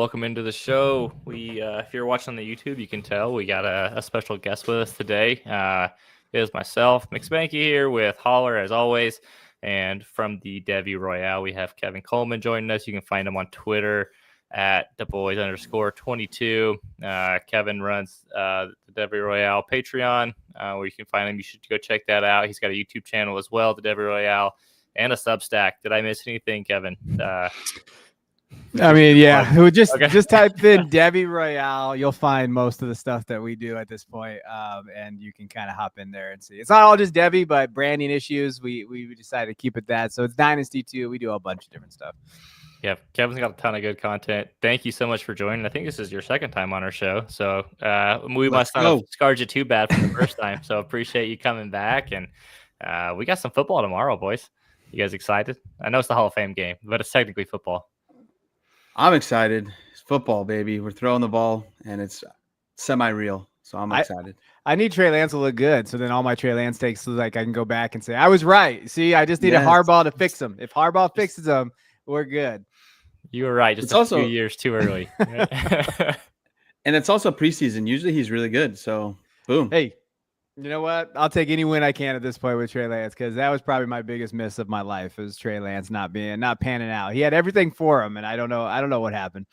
Welcome into the show. If you're watching on the YouTube, you can tell we got a special guest with us today. It is myself, McSpanky here with Holler as always, and from the Devy Royale, we have Kevin Coleman joining us. You can find him on Twitter at theboys_22. Kevin runs the Devy Royale Patreon, where you can find him. You should go check that out. He's got a YouTube channel as well, the Devy Royale, and a Substack. Did I miss anything, Kevin? I mean, yeah, just type in Devy Royale. You'll find most of the stuff that we do at this point, and you can kind of hop in there and see. It's not all just Devy, but branding issues. We decided to keep it that. So it's Dynasty too. We do a bunch of different stuff. Yeah, Kevin's got a ton of good content. Thank you so much for joining. I think this is your second time on our show, so we must not have scarred you too bad from the first time. So appreciate you coming back, and we got some football tomorrow, boys. You guys excited? I know it's the Hall of Fame game, but it's technically football. I'm excited. It's football, baby. We're throwing the ball, and it's semi-real, so I'm excited. I need Trey Lance to look good, so then all my Trey Lance takes, so like I can go back and say, I was right. See, I just need a Harbaugh to fix him. If Harbaugh fixes him, we're good. You were right. Just a few years too early. And it's also preseason. Usually he's really good, so boom. Hey, you know what? I'll take any win I can at this point with Trey Lance, because that was probably my biggest miss of my life, is Trey Lance not panning out. He had everything for him, and I don't know what happened.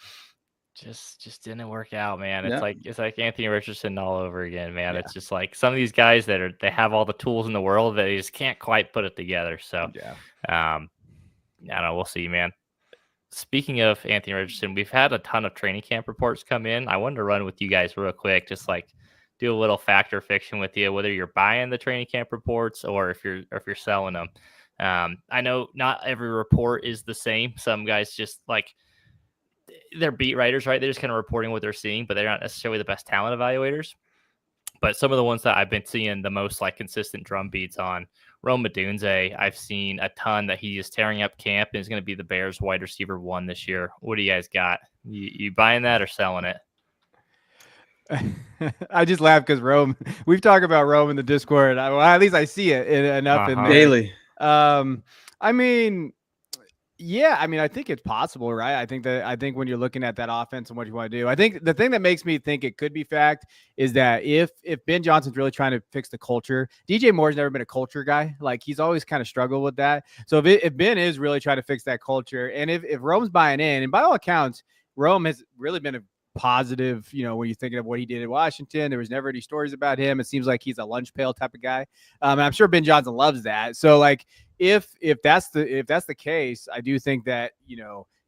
Just didn't work out, man. It's like Anthony Richardson all over again, man. Yeah. It's just like some of these guys they have all the tools in the world that they just can't quite put it together. So I don't know. We'll see, man. Speaking of Anthony Richardson, we've had a ton of training camp reports come in. I wanted to run with you guys real quick, just like do a little fact or fiction with you, whether you're buying the training camp reports or if you're selling them. I know not every report is the same. Some guys just like they're beat writers, right? They're just kind of reporting what they're seeing, but they're not necessarily the best talent evaluators. But some of the ones that I've been seeing the most like consistent drum beats on, Rome Odunze, I've seen a ton that he is tearing up camp and is going to be the Bears wide receiver 1 this year. What do you guys got? You buying that or selling it? I just laugh because Rome. We've talked about Rome in the Discord. At least I see it enough in there. Daily. I mean, yeah. I mean, I think it's possible, right? I think when you're looking at that offense and what you want to do, I think the thing that makes me think it could be fact is that if Ben Johnson's really trying to fix the culture, DJ Moore's never been a culture guy. Like he's always kind of struggled with that. So if Ben is really trying to fix that culture, and if Rome's buying in, and by all accounts, Rome has really been a positive, when you're thinking of what he did in Washington, there was never any stories about him. It seems like he's a lunch pail type of guy. And I'm sure Ben Johnson loves that. So like, if that's the case, I do think that,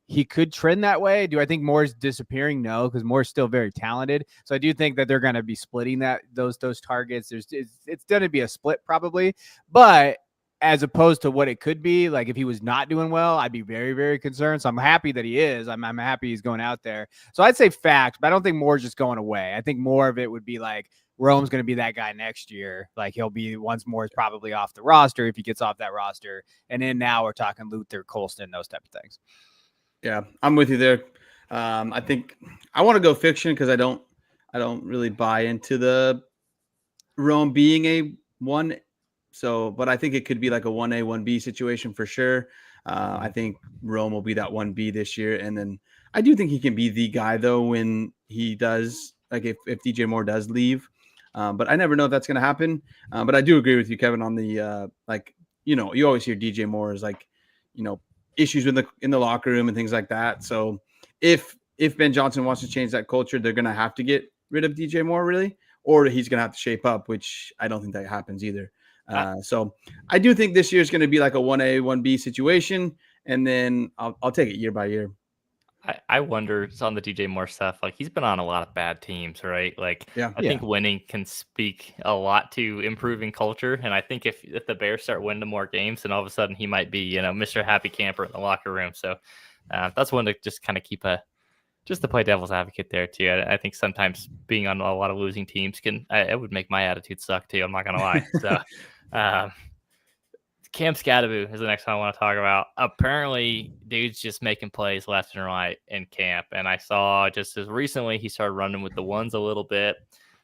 he could trend that way. Do I think Moore's disappearing? No, because Moore's still very talented. So I do think that they're going to be splitting those targets. It's going to be a split probably, but as opposed to what it could be, like if he was not doing well, I'd be very, very concerned. So I'm happy that he is. I'm happy he's going out there. So I'd say fact, but I don't think Moore's just going away. I think more of it would be like Rome's going to be that guy next year. Like he'll be once Moore's probably off the roster if he gets off that roster. And then now we're talking Luther, Colston, those type of things. Yeah, I'm with you there. I think I want to go fiction because I don't really buy into the Rome being a 1. So, but I think it could be like a 1A, 1B situation for sure. I think Rome will be that 1B this year. And then I do think he can be the guy though, when he does, like if DJ Moore does leave, but I never know if that's going to happen. But I do agree with you, Kevin, on the, you always hear DJ Moore is like, issues in the locker room and things like that. So if Ben Johnson wants to change that culture, they're going to have to get rid of DJ Moore really, or he's going to have to shape up, which I don't think that happens either. So I do think this year is going to be like a 1A, 1B situation. And then I'll take it year by year. I wonder, it's on the DJ Moore stuff. Like he's been on a lot of bad teams, right? Like I think winning can speak a lot to improving culture. And I think if the Bears start winning more games, then all of a sudden he might be, Mr. Happy Camper in the locker room. So that's one to just kind of keep just to play devil's advocate there too. I think sometimes being on a lot of losing teams it would make my attitude suck too. I'm not going to lie. So Cam Scadaboo is the next one I want to talk about. Apparently, dude's just making plays left and right in camp. And I saw just as recently he started running with the ones a little bit.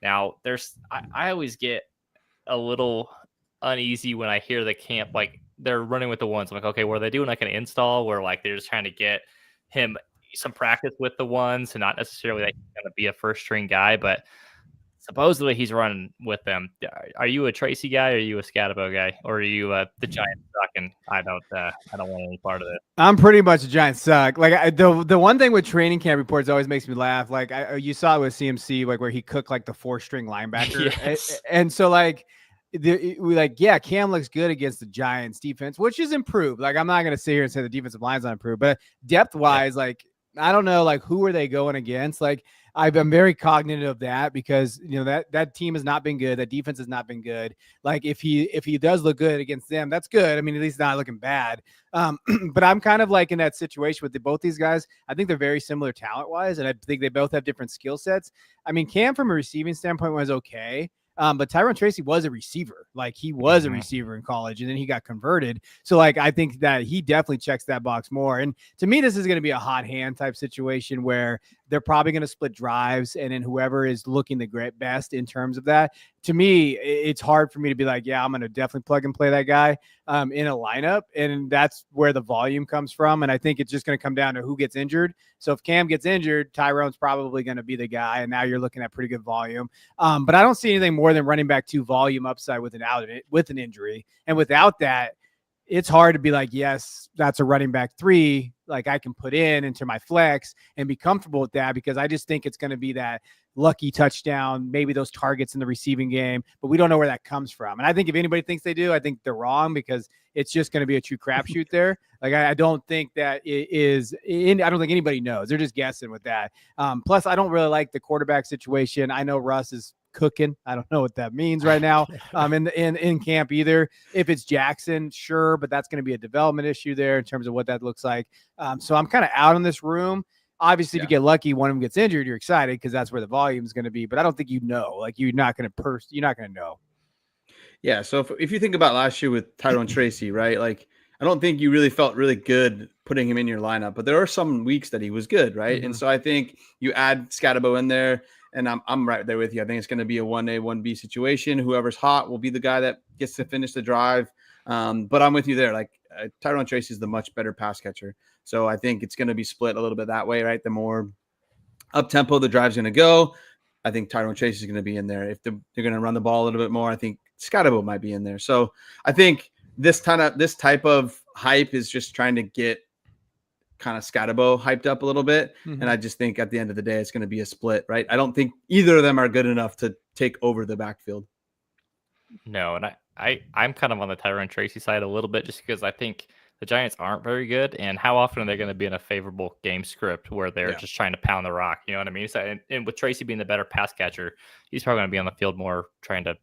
Now, I always get a little uneasy when I hear the camp, like they're running with the ones. I'm like, okay, were they doing like an install where like they're just trying to get him some practice with the ones, and not necessarily that he's going to be a first string guy, but supposedly he's running with them. Are you a Tracy guy, or are you a Scatabo guy, or are you the Giants suck? And I don't want any part of this. I'm pretty much a Giant suck. Like the one thing with training camp reports always makes me laugh. Like you saw it with CMC, like where he cooked like the 4-string linebacker, Yes. and so like. Cam looks good against the Giants defense, which is improved. Like, I'm not going to sit here and say the defensive line's not improved, but depth wise, like, I don't know, like, who are they going against? Like, I'm very cognizant of that because, you know, that team has not been good. That defense has not been good. Like, if he does look good against them, that's good. I mean, at least not looking bad. But I'm kind of like in that situation with both these guys. I think they're very similar talent wise, and I think they both have different skill sets. I mean, Cam from a receiving standpoint was okay. But Tyrone Tracy was a receiver. Like, he was a receiver in college, and then he got converted. So, like, I think that he definitely checks that box more. And to me, this is going to be a hot hand type situation where they're probably going to split drives, and then whoever is looking the best in terms of that. To me, it's hard for me to be like, yeah, I'm going to definitely plug and play that guy in a lineup. And that's where the volume comes from. And I think it's just going to come down to who gets injured. So if Cam gets injured, Tyrone's probably going to be the guy. And now you're looking at pretty good volume. But I don't see anything more than running back 2 volume upside with an injury. And without that, it's hard to be like, yes, that's a running back 3. Like, I can put into my flex and be comfortable with that, because I just think it's going to be that lucky touchdown, maybe those targets in the receiving game, but we don't know where that comes from. And I think if anybody thinks they do, I think they're wrong, because it's just going to be a true crapshoot there. Like, I don't think that it is. I don't think anybody knows. They're just guessing with that. Plus, I don't really like the quarterback situation. I know Russ is cooking. I don't know what that means right now in camp either. If it's Jackson, sure, but that's going to be a development issue there in terms of what that looks like. So I'm kind of out in this room. Obviously, if you get lucky, one of them gets injured, you're excited because that's where the volume is going to be. But I don't think like, you're not going to know. Yeah. So if you think about last year with Tyrone Tracy, right? Like, I don't think you really felt really good putting him in your lineup, but there are some weeks that he was good, right? Mm-hmm. And so I think you add Scatabo in there, and I'm right there with you. I think it's going to be a 1A, 1B situation. Whoever's hot will be the guy that gets to finish the drive. But I'm with you there. Like, Tyrone Tracy is the much better pass catcher. So I think it's going to be split a little bit that way, right? The more up-tempo the drive's going to go, I think Tyrone Tracy is going to be in there. If they're going to run the ball a little bit more, I think Scatabo might be in there. So I think this type of hype is just trying to get kind of Scatabo hyped up a little bit. Mm-hmm. And I just think at the end of the day, it's going to be a split, right? I don't think either of them are good enough to take over the backfield. No, and I'm kind of on the Tyrone Tracy side a little bit, just because I think the Giants aren't very good, and how often are they going to be in a favorable game script where they're just trying to pound the rock? You know what I mean? So, and with Tracy being the better pass catcher, he's probably going to be on the field more trying to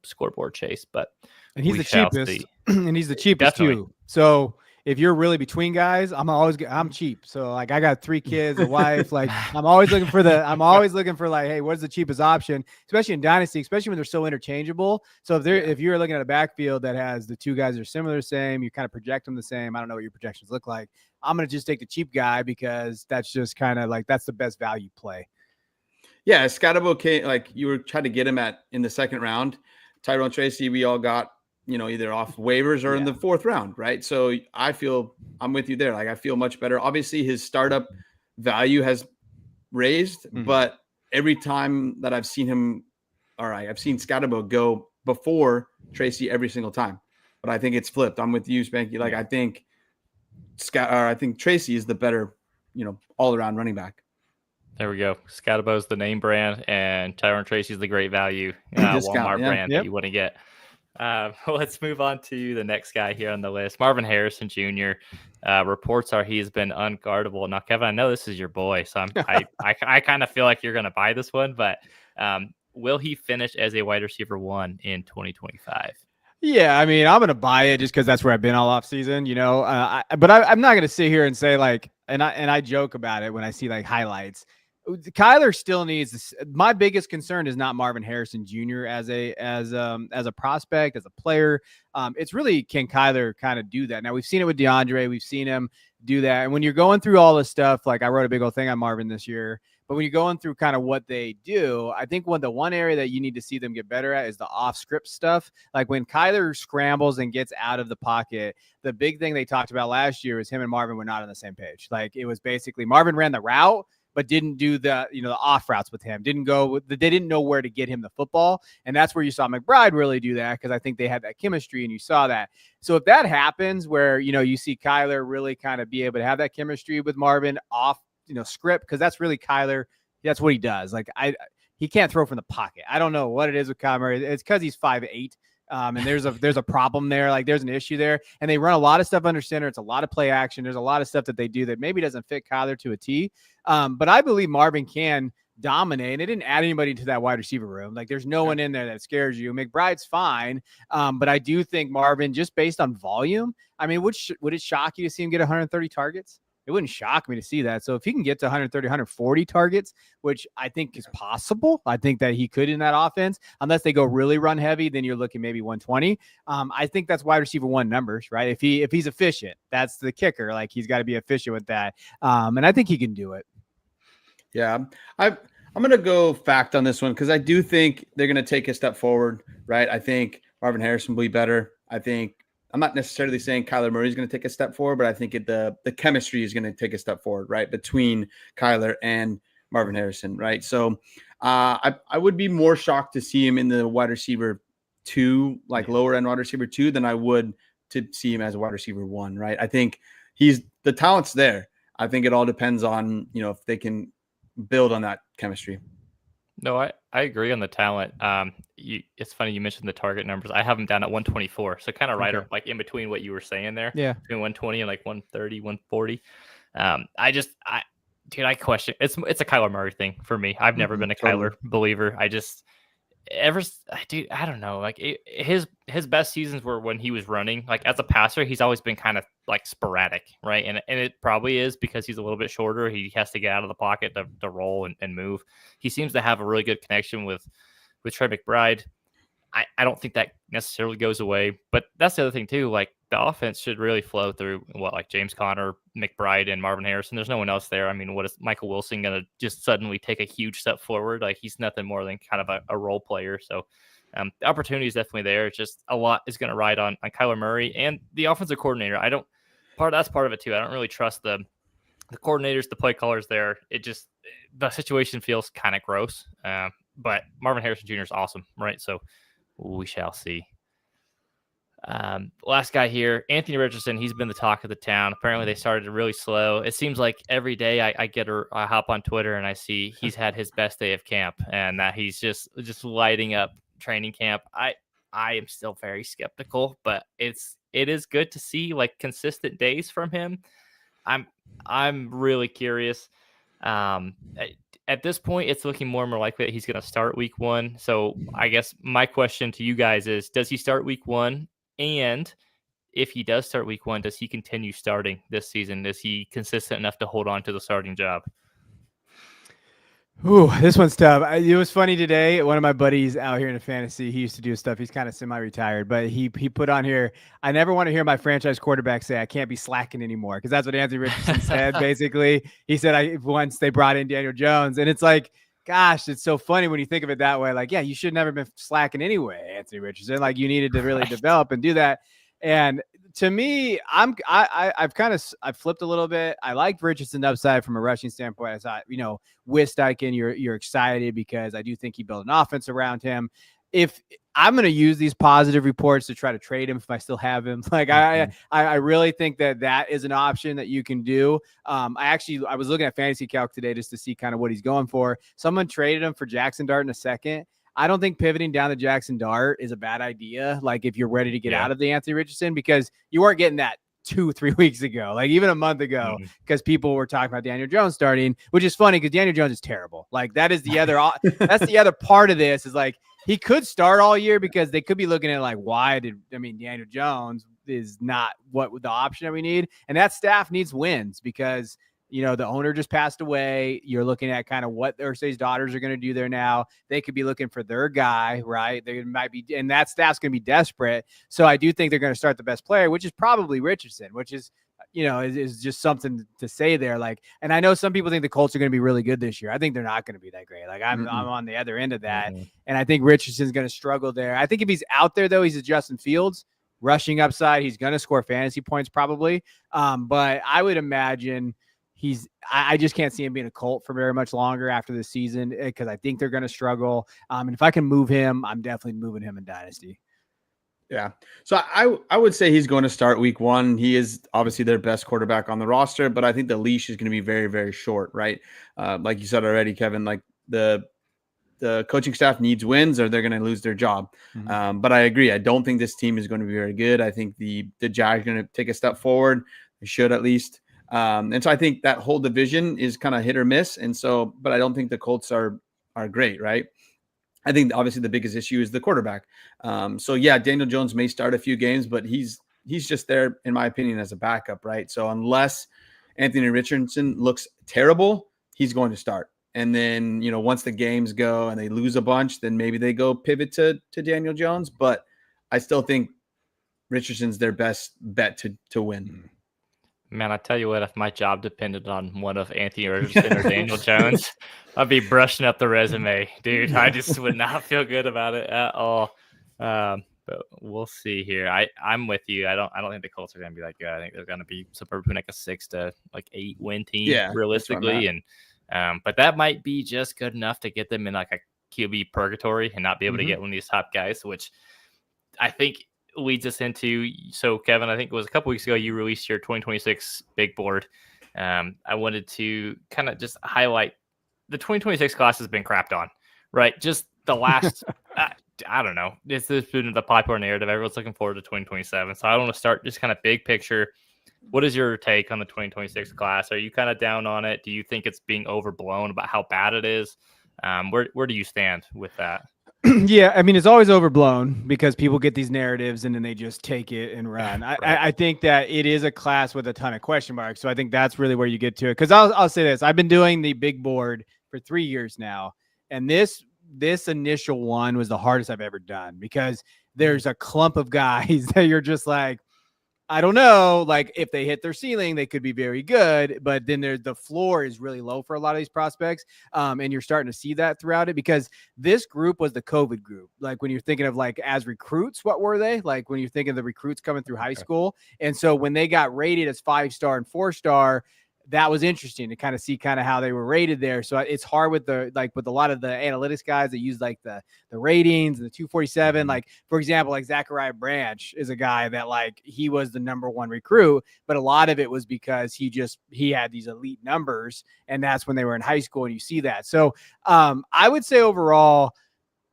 scoreboard chase. But and he's the cheapest, and he's the cheapest too. So if you're really between guys, I'm cheap. So like, I got 3 kids, a wife. Like, I'm always looking for like, hey, what's the cheapest option? Especially in Dynasty, especially when they're so interchangeable. So if you're looking at a backfield that has the 2 guys that are similar, the same, you kind of project them the same. I don't know what your projections look like. I'm going to just take the cheap guy, because that's just kind of like, that's the best value play. Yeah. Scatabo came, like, you were trying to get him in the 2nd round. Tyrone Tracy, we all got, either off waivers or in the 4th round, right? So I'm with you there. Like, I feel much better. Obviously, his startup value has raised, but every time that I've seen him, I've seen Scatabo go before Tracy every single time. But I think it's flipped. I'm with you, Spanky. Like, I think Tracy is the better, all-around running back. There we go. Scatabo's the name brand, and Tyrone Tracy's the great value Walmart brand that you want to get. Let's move on to the next guy here on the list, Marvin Harrison Jr. Reports are he's been unguardable. Now, Kevin, I know this is your boy, so I kind of feel like you're going to buy this one, but will he finish as a wide receiver 1 in 2025? Yeah, I mean, I'm going to buy it just because that's where I've been all off season, but I'm not going to sit here and say like, and I joke about it when I see like highlights. Kyler still needs this. My biggest concern is not Marvin Harrison Jr. as a prospect, as a player. It's really, can Kyler kind of do that? Now, we've seen it with DeAndre. We've seen him do that. And when you're going through all this stuff, like, I wrote a big old thing on Marvin this year, But when you're going through kind of what they do, I think the one area that you need to see them get better at is the off script stuff. Like when Kyler scrambles and gets out of the pocket, the big thing they talked about last year was him and Marvin were not on the same page. Like it was basically Marvin ran the route, but didn't do the off routes with him. They didn't know where to get him the football. And that's where you saw McBride really do that, because I think they had that chemistry and you saw that. So if that happens where, you see Kyler really kind of be able to have that chemistry with Marvin off, script, because that's really Kyler. That's what he does. Like he can't throw from the pocket. I don't know what it is with Kyler Murray. It's because he's 5'8". And there's a problem there. Like there's an issue there, and they run a lot of stuff under center. It's a lot of play action. There's a lot of stuff that they do that maybe doesn't fit Kyler to a T. But I believe Marvin can dominate. And they didn't add anybody to that wide receiver room. Like there's no one in there that scares you. McBride's fine. But I do think Marvin, just based on volume, I mean, would it shock you to see him get 130 targets? It wouldn't shock me to see that. So if he can get to 130, 140 targets, which I think is possible, I think that he could in that offense, unless they go really run heavy, then you're looking maybe 120. I think that's wide receiver one numbers, right? If he's efficient, that's the kicker. Like he's got to be efficient with that. And I think he can do it. Yeah. I'm going to go fact on this one, because I do think they're going to take a step forward, right? I think Marvin Harrison will be better. I'm not necessarily saying Kyler Murray is going to take a step forward, but I think the chemistry is going to take a step forward, right, between Kyler and Marvin Harrison, right? So I would be more shocked to see him in the wide receiver 2, like lower end wide receiver 2, than I would to see him as a wide receiver 1, right? I think the talent's there. I think it all depends on, if they can build on that chemistry. No, I agree on the talent. It's funny you mentioned the target numbers. I have them down at 124, so kind of right up like in between what you were saying there. Yeah, between 120 and like 130, 140. I question. It's a Kyler Murray thing for me. I've never been a Kyler believer. I don't know. Like his best seasons were when he was running. Like as a passer, he's always been kind of like sporadic, right? And it probably is because he's a little bit shorter. He has to get out of the pocket to roll and move. He seems to have a really good connection with Trey McBride. I don't think that necessarily goes away, but that's the other thing too. Like the offense should really flow through like James Conner, McBride, and Marvin Harrison. There's no one else there. I mean, what is Michael Wilson going to just suddenly take a huge step forward? Like he's nothing more than kind of a role player. So the opportunity is definitely there. It's just a lot is going to ride on Kyler Murray and the offensive coordinator. That's part of it too. I don't really trust the coordinators, the play callers there. The situation feels kind of gross. But Marvin Harrison Jr. is awesome, right? So we shall see. Last guy here, Anthony Richardson. He's been the talk of the town. Apparently they started really slow. It seems like every day I hop on Twitter and I see he's had his best day of camp and that he's just lighting up training camp. I am still very skeptical, but it is good to see like consistent days from him. I'm really curious. At this point, it's looking more and more likely that he's going to start week 1. So I guess my question to you guys is, does he start week 1? And if he does start week 1, does he continue starting this season? Is he consistent enough to hold on to the starting job? Ooh, this one's tough. It was funny today. One of my buddies out here in the fantasy, he used to do stuff. He's kind of semi-retired, but he put on here, I never want to hear my franchise quarterback say I can't be slacking anymore, because that's what Anthony Richardson said, basically. He said once they brought in Daniel Jones, and it's like, gosh, it's so funny when you think of it that way. Like, yeah, you should never been slacking anyway, Anthony Richardson. Like you needed to really develop and do that. And to me, I've flipped a little bit. I liked Richardson upside from a rushing standpoint. I thought, with Steichen, you're excited because I do think he built an offense around him. If I'm going to use these positive reports to try to trade him if I still have him, like I really think that is an option that you can do. I was looking at Fantasy Calc today just to see kind of what he's going for. Someone traded him for Jackson Dart in a second. I don't think pivoting down the Jackson Dart is a bad idea. Like if you're ready to get out of the Anthony Richardson, because you weren't getting that 2-3 weeks ago, like even a month ago, because people were talking about Daniel Jones starting, which is funny because Daniel Jones is terrible. Like that is the other, that's the other part of this is like, he could start all year because they could be looking at like, Daniel Jones is not what the option that we need. And that staff needs wins because, the owner just passed away. You're looking at kind of what Irsay's daughters are going to do there now. They could be looking for their guy, right? They might be, and that staff's going to be desperate. So I do think they're going to start the best player, which is probably Richardson, which is is just something to say there. Like, and I know some people think the Colts are going to be really good this year. I think they're not going to be that great. Like I'm on the other end of that. And I think Richardson's going to struggle there. I think if he's out there though, he's a Justin Fields rushing upside. He's going to score fantasy points probably. But I would imagine I just can't see him being a Colt for very much longer after this season because I think they're going to struggle. And if I can move him, I'm definitely moving him in Dynasty. Yeah. So I would say he's going to start week 1. He is obviously their best quarterback on the roster, but I think the leash is going to be very, very short, right? Like you said already, Kevin, like the coaching staff needs wins or they're going to lose their job. But I agree. I don't think this team is going to be very good. I think the Jags are going to take a step forward. They should at least. And so I think that whole division is kind of hit or miss. And so, but I don't think the Colts are great, right? I think obviously the biggest issue is the quarterback. So yeah, Daniel Jones may start a few games, but he's just there, in my opinion, as a backup, right? So unless Anthony Richardson looks terrible, he's going to start. And then, once the games go and they lose a bunch, then maybe they go pivot to Daniel Jones. But I still think Richardson's their best bet to win. Man, I tell you what, if my job depended on one of Anthony Richardson or Daniel Jones, I'd be brushing up the resume, dude. I just would not feel good about it at all. But we'll see here. I'm with you. I don't think the Colts are going to be that good. I think they're going to be somewhere between like a 6 to 8 win team, realistically. And but that might be just good enough to get them in like a QB purgatory and not be able to get one of these top guys, which I think leads us into. So Kevin, I think it was a couple weeks ago you released your 2026 big board. I wanted to kind of just highlight the 2026 class has been crapped on, right? Just the last I don't know, this has been the popular narrative. Everyone's looking forward to 2027, so I want to start just kind of big picture. What is your take on the 2026 class? Are you kind of down on it? Do you think it's being overblown about how bad it is? Where do you stand with that? Yeah, I mean, it's always overblown because people get these narratives and then they just take it and run. Right. I think that it is a class with a ton of question marks. So I think that's really where you get to it. Because I'll say this. I've been doing the big board for 3 years now. And this initial one was the hardest I've ever done because there's a clump of guys that you're just like, I don't know, like if they hit their ceiling, they could be very good, but then the floor is really low for a lot of these prospects. And you're starting to see that throughout it because this group was the COVID group. Like when you're thinking of like as recruits, what were they? Like when you're thinking of the recruits coming through high school. And so when they got rated as 5-star and 4-star, that was interesting to kind of see kind of how they were rated there. So it's hard with a lot of the analytics guys that use like the ratings and the 247. Like, for example, like Zachariah Branch is a guy that like he was the #1 recruit, but a lot of it was because he had these elite numbers and that's when they were in high school and you see that. So I would say overall,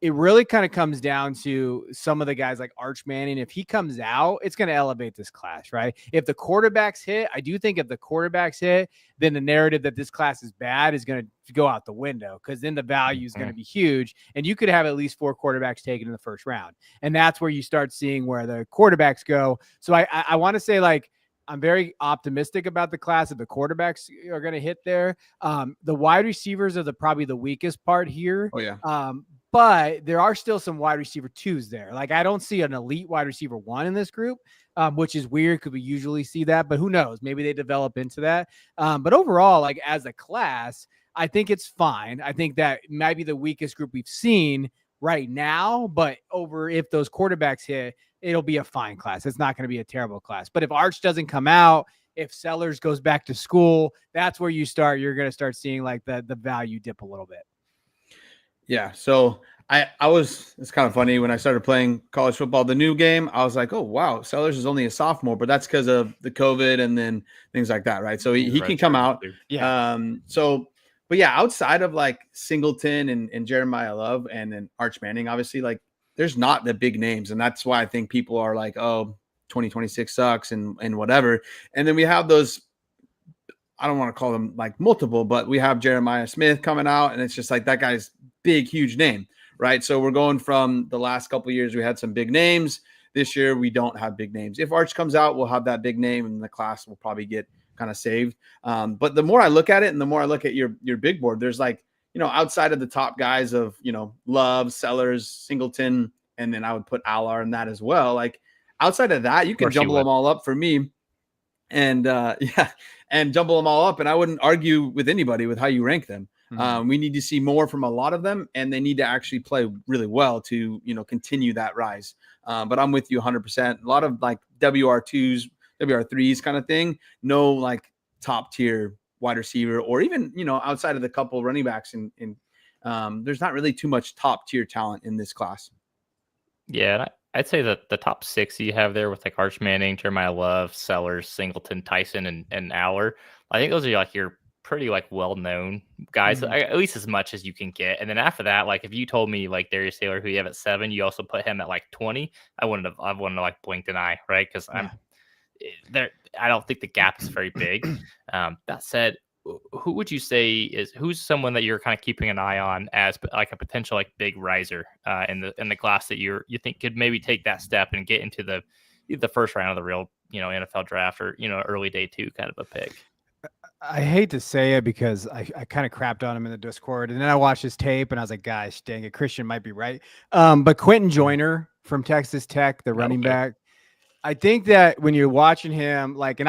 it really kind of comes down to some of the guys like Arch Manning. If he comes out, it's going to elevate this class, right? If the quarterbacks hit, I do think if the quarterbacks hit, then the narrative that this class is bad is going to go out the window because then the value is going to be huge. And you could have at least 4 quarterbacks taken in the first round. And that's where you start seeing where the quarterbacks go. So I want to say like, I'm very optimistic about the class if the quarterbacks are going to hit there. The wide receivers are probably the weakest part here. Oh, yeah. But there are still some wide receiver 2s there. Like I don't see an elite wide receiver 1 in this group, which is weird because we usually see that, but who knows? Maybe they develop into that. But overall, like as a class, I think it's fine. I think that might be the weakest group we've seen right now, but if those quarterbacks hit, it'll be a fine class. It's not going to be a terrible class. But if Arch doesn't come out, if Sellers goes back to school, that's where you're going to start seeing like the value dip a little bit. Yeah. So it's kind of funny when I started playing college football, the new game, I was like, oh, wow, Sellers is only a sophomore, but that's because of the COVID and then things like that. Right. So he can come out. Yeah. But yeah, outside of like Singleton and Jeremiah Love and then Arch Manning, obviously like there's not the big names. And that's why I think people are like, oh, 2026 sucks and whatever. And then we have those, I don't want to call them like multiple, but we have Jeremiah Smith coming out and it's just like that guy's big, huge name, right? So we're going from the last couple of years, we had some big names. This year, we don't have big names. If Arch comes out, we'll have that big name and the class will probably get kind of saved. But the more I look at it and the more I look at your big board, there's like, outside of the top guys of, Love, Sellers, Singleton, and then I would put Allard in that as well. Like outside of that, you can jumble them all up for me. and and jumble them all up. And I wouldn't argue with anybody with how you rank them. We need to see more from a lot of them, and they need to actually play really well to, continue that rise. But I'm with you 100%. A lot of like WR2s, WR3s kind of thing. No like top tier wide receiver, or even, outside of the couple running backs in there's not really too much top tier talent in this class. Yeah, I'd say that the top 6 you have there with like Arch Manning, Jeremiah Love, Sellers, Singleton, Tyson, and Aller. I think those are like your pretty like well-known guys, at least as much as you can get. And then after that, like if you told me like Darius Taylor, who you have at 7, you also put him at like 20, I wouldn't have like blinked an eye, right? Because I'm there. I don't think the gap is very big. That said, who would you say who's someone that you're kind of keeping an eye on as like a potential like big riser in the class that you think could maybe take that step and get into the first round of the real NFL draft, or early day 2 kind of a pick? I hate to say it because I kind of crapped on him in the Discord, and then I watched his tape and I was like, gosh, dang it, Christian might be right. But Quentin Joyner from Texas Tech, the running back, I think that when you're watching him, like, and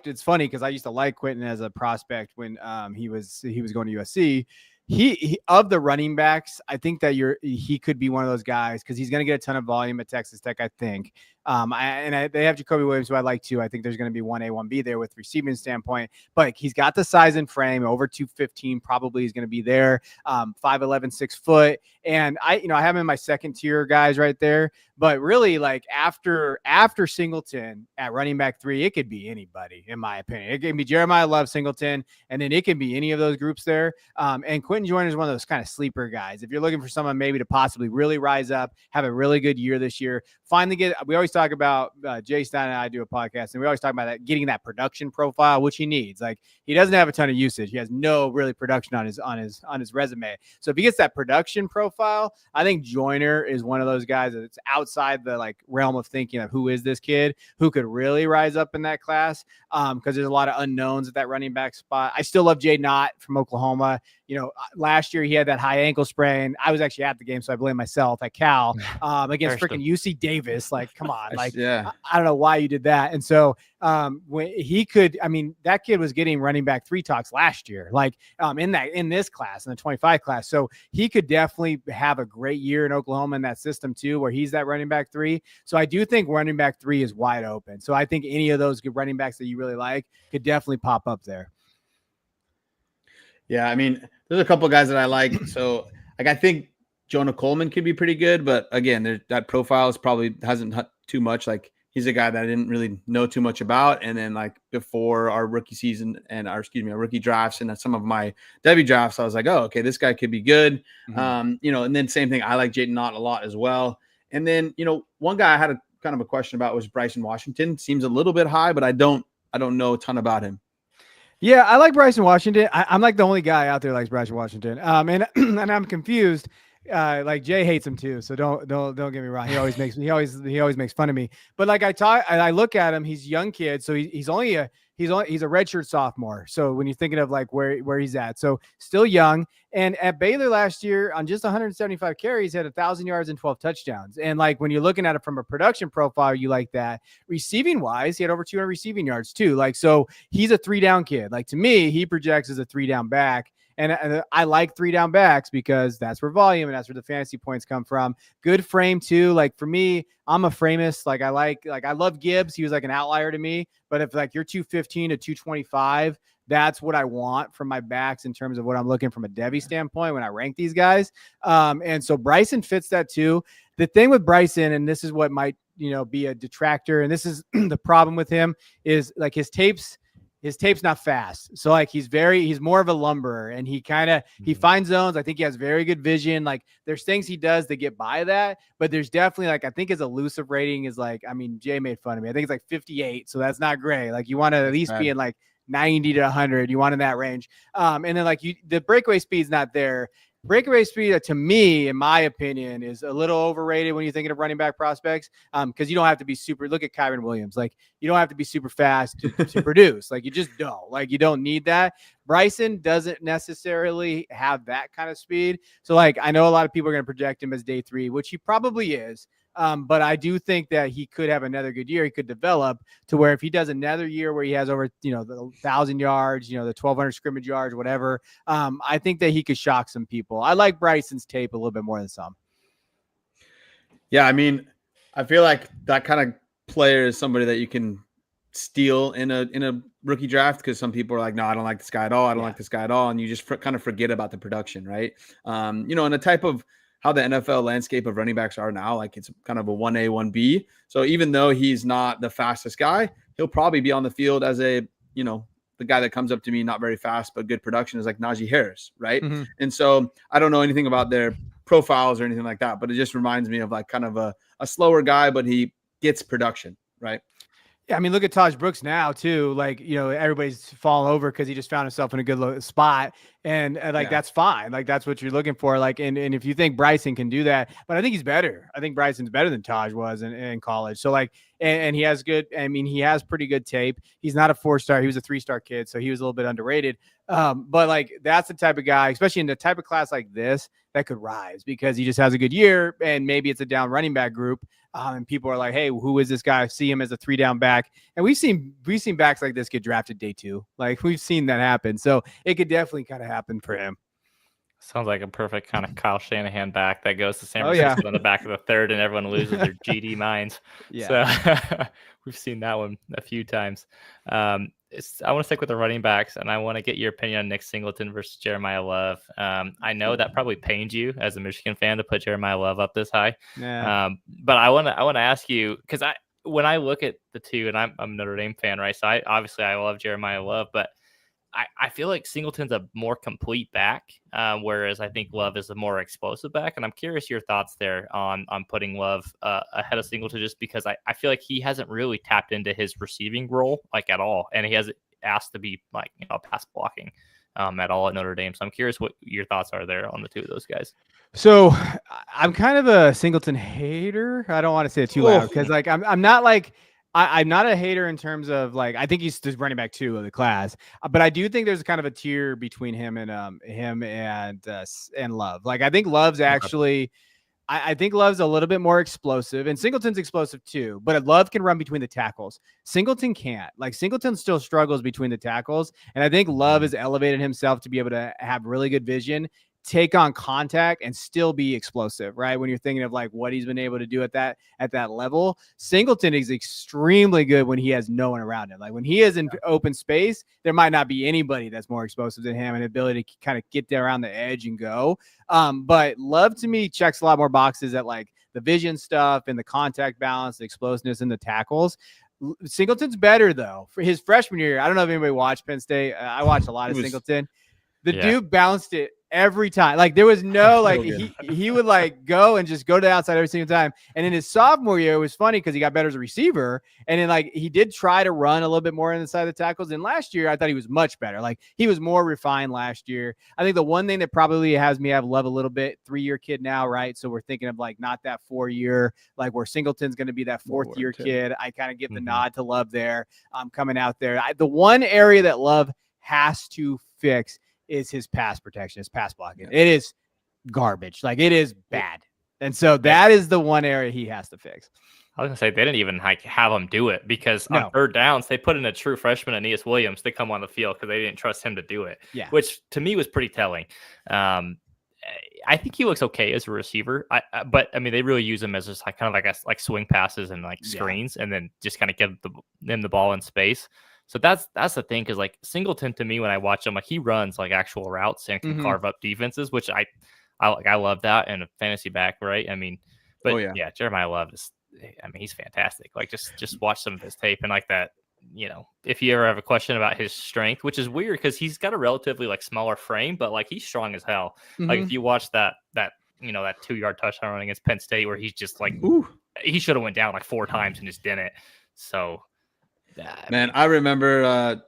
it's funny because I used to like Quentin as a prospect when he was going to USC. He of the running backs, I think that he could be one of those guys because he's going to get a ton of volume at Texas Tech, I think. They have Jacoby Williams, who I like too. I think there's going to be 1A, 1B there with receiving standpoint, but he's got the size and frame. Over 215 probably is going to be there. 5'11", 6 foot, and I have him in my second tier guys right there. But really, like after Singleton at running back 3, it could be anybody, in my opinion. It can be Jeremiah Love, Singleton, and then it can be any of those groups there. And Quentin Joyner is one of those kind of sleeper guys. If you're looking for someone maybe to possibly really rise up, have a really good year this year, we always talk about Jay Stein and I do a podcast, and we always talk about that, getting that production profile, which he needs. Like, he doesn't have a ton of usage. He has no really production on his resume. So if he gets that production profile, I think Joyner is one of those guys that's outside the like realm of thinking of who is this kid who could really rise up in that class. Because there's a lot of unknowns at that running back spot. I still love Jay Knott from Oklahoma. Last year he had that high ankle sprain. I was actually at the game, so I blame myself at Cal against freaking UC Davis. Like, come on. Like, I don't know why you did that. And so when that kid was getting running back 3 talks last year, like in this class, in the 25 class. So he could definitely have a great year in Oklahoma in that system too, where he's that running back 3. So I do think running back 3 is wide open. So I think any of those good running backs that you really like could definitely pop up there. Yeah, I mean, there's a couple of guys that I like. So, like, I think Jonah Coleman could be pretty good, but again, that profile hasn't too much. Like, he's a guy that I didn't really know too much about. And then, like, before our rookie season and our rookie drafts and some of my Devy drafts, I was like, oh, okay, this guy could be good. And then same thing. I like Jaden Knott a lot as well. And then, one guy I had kind of a question about was Bryson Washington. Seems a little bit high, but I don't know a ton about him. Yeah, I like Bryson Washington. I'm like the only guy out there likes Bryson Washington. And I'm confused. Like, Jay hates him too, so don't get me wrong. He always makes fun of me. But like I look at him, he's a young kid, so he's a redshirt sophomore. So when you're thinking of like where he's at, so still young. And at Baylor last year, on just 175 carries, had 1,000 yards and 12 touchdowns. And like when you're looking at it from a production profile, you like that. Receiving wise, he had over 200 receiving yards too. Like, so he's a 3-down kid. Like, to me, he projects as a 3-down back. And I like 3-down backs because that's where volume and that's where the fantasy points come from. Good frame too. Like, for me, I'm a framist. Like, I love Gibbs. He was like an outlier to me. But if like you're 215 to 225, that's what I want from my backs in terms of what I'm looking from a Devy standpoint when I rank these guys. And so Bryson fits that too. The thing with Bryson, and this is what might be a detractor, and this is the problem with him, is like his tape's not fast. So like he's more of a lumberer, and he finds zones. I think he has very good vision. Like, there's things he does to get by that, but there's definitely like, I think his elusive rating is like, I mean, Jay made fun of me. I think it's like 58. So that's not great. Like, you want to at least be in like 90 to 100. You want in that range. And then like the breakaway speed's not there. Breakaway speed, to me, in my opinion, is a little overrated when you're thinking of running back prospects, because you don't have to be super. Look at Kyron Williams. Like, you don't have to be super fast to produce. Like, you just don't. Like, you don't need that. Bryson doesn't necessarily have that kind of speed. So, like, I know a lot of people are going to project him as day 3, which he probably is. But I do think that he could have another good year. He could develop to where if he does another year where he has over, the 1,000 yards, the 1,200 scrimmage yards, whatever, I think that he could shock some people. I like Bryson's tape a little bit more than some. Yeah, I mean, I feel like that kind of player is somebody that you can steal in a rookie draft, because some people are like, no, I don't like this guy at all. I don't like this guy at all. And you just kind of forget about the production, right? And the type of how the NFL landscape of running backs are now, like it's kind of a 1A, 1B. So even though he's not the fastest guy, he'll probably be on the field as the guy that comes up to me, not very fast, but good production, is like Najee Harris, right? Mm-hmm. And so I don't know anything about their profiles or anything like that, but it just reminds me of like kind of a slower guy, but he gets production, right? Yeah, I mean, look at Taj Brooks now too. Like, everybody's falling over because he just found himself in a good spot, and that's fine. Like, that's what you're looking for. Like, and if you think Bryson can do that, but I think he's better. I think Bryson's better than Taj was in college. So like, and he has good. I mean, he has pretty good tape. He's not a 4-star. He was a 3-star kid, so he was a little bit underrated. But like, that's the type of guy, especially in the type of class like this, that could rise because he just has a good year, and maybe it's a down running back group. And people are like, hey, who is this guy? I see him as a 3-down back. And we've seen backs like this get drafted day 2. Like, we've seen that happen. So it could definitely kind of happen for him. Sounds like a perfect kind of Kyle Shanahan back that goes to San Francisco in the back of the 3rd, and everyone loses their GD minds. Yeah. So we've seen that one a few times. I want to stick with the running backs, and I want to get your opinion on Nick Singleton versus Jeremiah Love. I know that probably pains you as a Michigan fan to put Jeremiah Love up this high. Yeah. But I want to ask you, because when I look at the two, and I'm a Notre Dame fan, right? So I love Jeremiah Love, but I feel like Singleton's a more complete back, whereas I think Love is a more explosive back. And I'm curious your thoughts there on putting Love ahead of Singleton, just because I feel like he hasn't really tapped into his receiving role like at all. And he hasn't asked to be like, pass blocking at all at Notre Dame. So I'm curious what your thoughts are there on the two of those guys. So I'm kind of a Singleton hater. I don't want to say it too loud because like I'm not like I'm not a hater in terms of like I think he's the running back 2 of the class, but I do think there's kind of a tier between him and Love. Like I think Love's actually. I think Love's a little bit more explosive, and Singleton's explosive too, but Love can run between the tackles. Singleton can't. Like Singleton still struggles between the tackles, and I think Love has elevated himself to be able to have really good vision, take on contact, and still be explosive, right? When you're thinking of like what he's been able to do at that level, Singleton is extremely good when he has no one around him. Like when he is in open space, there might not be anybody that's more explosive than him and ability to kind of get there around the edge and go. But Love to me checks a lot more boxes at like the vision stuff and the contact balance, the explosiveness, and the tackles. Singleton's better though. For his freshman year, I don't know if anybody watched Penn State. I watched a lot of Singleton. The dude bounced it every time. Like there was no like he would like go and just go to the outside every single time. And in his sophomore year, it was funny because he got better as a receiver. And then like he did try to run a little bit more inside the tackles. And last year, I thought he was much better. Like he was more refined last year. I think the one thing that probably has me have Love a little bit, 3-year kid now, right? So we're thinking of like not that 4-year, like where Singleton's going to be that 4th-year kid. I kind of give the nod to Love there. Coming out there. The one area that Love has to fix is his pass protection, his pass blocking. It is garbage. Like it is bad. And so that is the one area he has to fix. I was gonna say they didn't even like have him do it because on 3rd downs they put in a true freshman, Aeneas Williams, to come on the field because they didn't trust him to do it. Yeah, which to me was pretty telling. I think he looks okay as a receiver, but I mean they really use him as just like kind of like swing passes and like screens, and then just kind of give them the ball in space. So that's the thing, because like Singleton to me when I watch him, like he runs like actual routes and can carve up defenses, which I love that in a fantasy back, right? I mean, but Jeremiah Love is, I mean, he's fantastic. Like just watch some of his tape, and like that, if you ever have a question about his strength, which is weird because he's got a relatively like smaller frame, but like he's strong as hell. Like if you watch that 2-yard touchdown run against Penn State where he's just like, he should have went down like 4 times and just didn't. So. I remember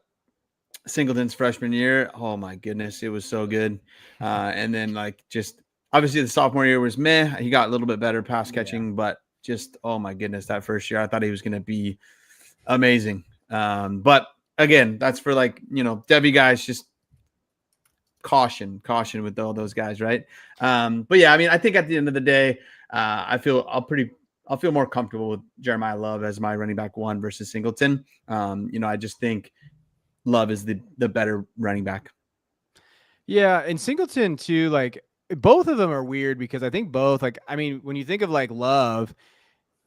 Singleton's freshman year. Oh my goodness, it was so good. And then like just obviously the sophomore year was meh. He got a little bit better pass catching, but just oh my goodness, that first year I thought he was going to be amazing. But again, that's for like Devy guys. Just caution with all those guys, right? But yeah, I mean, I think at the end of the day, I feel I'll feel more comfortable with Jeremiah Love as my running back 1 versus Singleton. I just think Love is the better running back. Yeah, and Singleton too, like both of them are weird because I think both, like, I mean, when you think of like Love,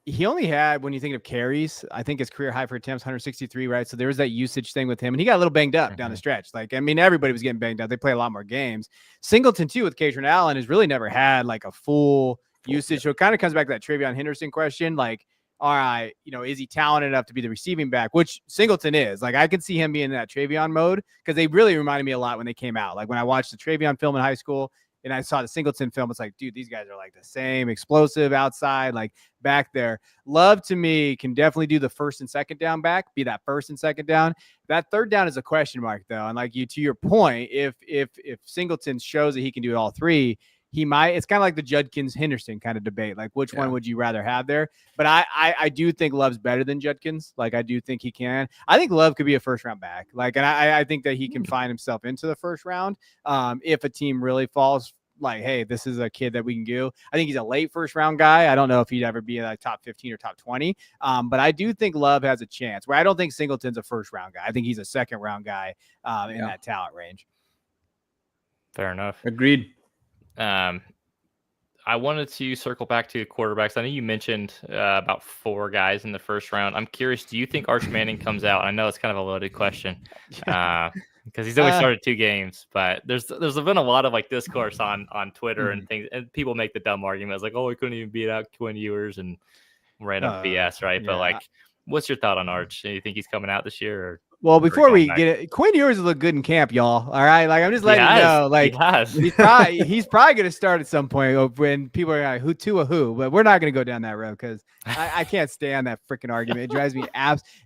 he only had, when you think of carries, I think his career high for attempts, 163, right? So there was that usage thing with him, and he got a little banged up down the stretch. Like, I mean, everybody was getting banged up. They play a lot more games. Singleton too with Katron Allen has really never had like a full usage. So it kind of comes back to that Travion Henderson question. Like, all right, is he talented enough to be the receiving back, which Singleton is. Like, I could see him being in that Travion mode because they really reminded me a lot when they came out. Like when I watched the Travion film in high school and I saw the Singleton film, it's like, dude, these guys are like the same, explosive outside, like back there. Love to me can definitely do the first and second down back, be that first and second down. That third down is a question mark though. And like to your point, if Singleton shows that he can do all three, he might. It's kind of like the Judkins Henderson kind of debate. Like, which one would you rather have there? But I do think Love's better than Judkins. Like, I do think he can. I think Love could be a first round back. Like, and I think that he can find himself into the first round if a team really falls. Like, hey, this is a kid that we can do. I think he's a late first round guy. I don't know if he'd ever be in like top 15 or top 20. But I do think Love has a chance. Where I don't think Singleton's a first round guy. I think he's a second round guy in that talent range. Fair enough. Agreed. I wanted to circle back to quarterbacks. I know you mentioned about 4 guys in the first round. I'm curious, do you think Arch Manning comes out? I know it's kind of a loaded question because he's only started 2 games, but there's been a lot of like discourse on Twitter and things, and people make the dumb arguments like, oh, he couldn't even beat out Quinn Ewers and random BS, right? But like, what's your thought on Arch? Do you think he's coming out this year? Or well, before we get it, Quinn Ewers look good in camp, y'all. All right, like I'm just letting you know, like he's probably going to start at some point when people are like, who? But we're not going to go down that road because I can't stand that freaking argument. It drives me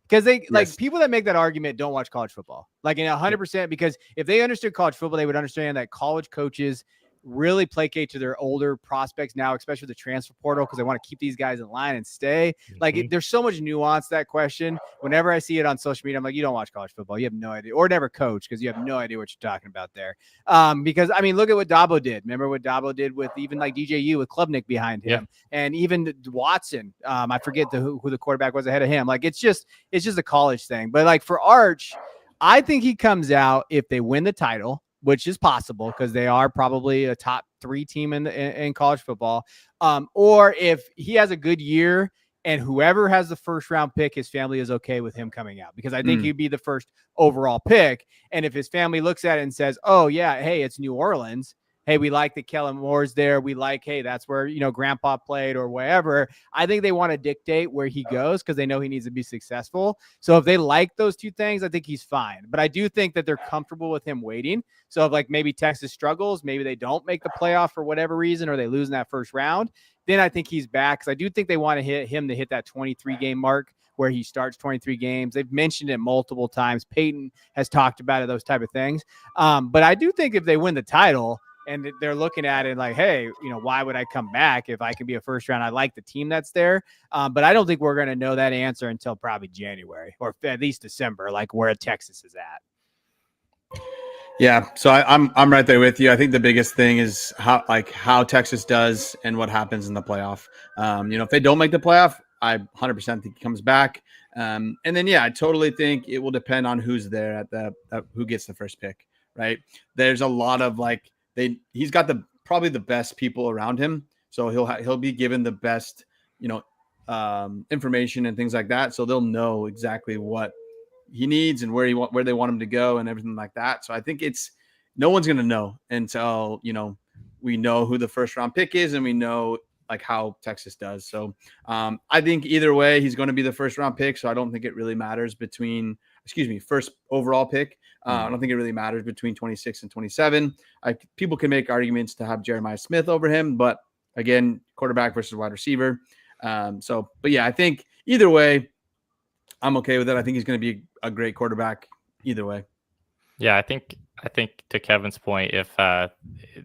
because they like people that make that argument don't watch college football, like in 100%. Because if they understood college football, they would understand that college coaches really placate to their older prospects now, especially with the transfer portal, because they want to keep these guys in line and stay. Like, there's so much nuance to that question. Whenever I see it on social media, I'm like, you don't watch college football. You have no idea, or never coach, because you have no idea what you're talking about there. Because, I mean, look at what Dabo did. Remember what Dabo did with even like DJU with Klubnik behind him, and even Watson. I forget who the quarterback was ahead of him. Like, it's just a college thing. But like for Arch, I think he comes out if they win the title, which is possible because they are probably a top 3 team in college football. Or if he has a good year and whoever has the first round pick, his family is okay with him coming out, because I think he'd be the first overall pick. And if his family looks at it and says, oh yeah, hey, it's New Orleans. Hey, we like that Kellen Moore's there. We like, hey, that's where, grandpa played or wherever. I think they want to dictate where he goes because they know he needs to be successful. So if they like those 2 things, I think he's fine. But I do think that they're comfortable with him waiting. So if like maybe Texas struggles, maybe they don't make the playoff for whatever reason, or they lose in that first round, then I think he's back. Because I do think they want to hit that 23 game mark where he starts 23 games. They've mentioned it multiple times. Peyton has talked about it, those type of things. But I do think if they win the title, and they're looking at it like, hey, why would I come back if I can be a first round? I like the team that's there. But I don't think we're going to know that answer until probably January or at least December, like where Texas is at. Yeah. So I'm right there with you. I think the biggest thing is how Texas does and what happens in the playoff. If they don't make the playoff, I 100% think he comes back. And then, I totally think it will depend on who's there who gets the first pick, right? There's a lot of he's got probably the best people around him, so he'll be given the best information and things like that, so they'll know exactly what he needs and where they want him to go and everything like that. So I think no one's going to know until we know who the first round pick is and we know like how Texas does. So I think either way he's going to be the first round pick, so I don't think it really matters first overall pick. I don't think it really matters between 26 and 27. People can make arguments to have Jeremiah Smith over him, but again, quarterback versus wide receiver. But I think either way, I'm okay with it. I think he's going to be a great quarterback either way. Yeah, I think to Kevin's point, if the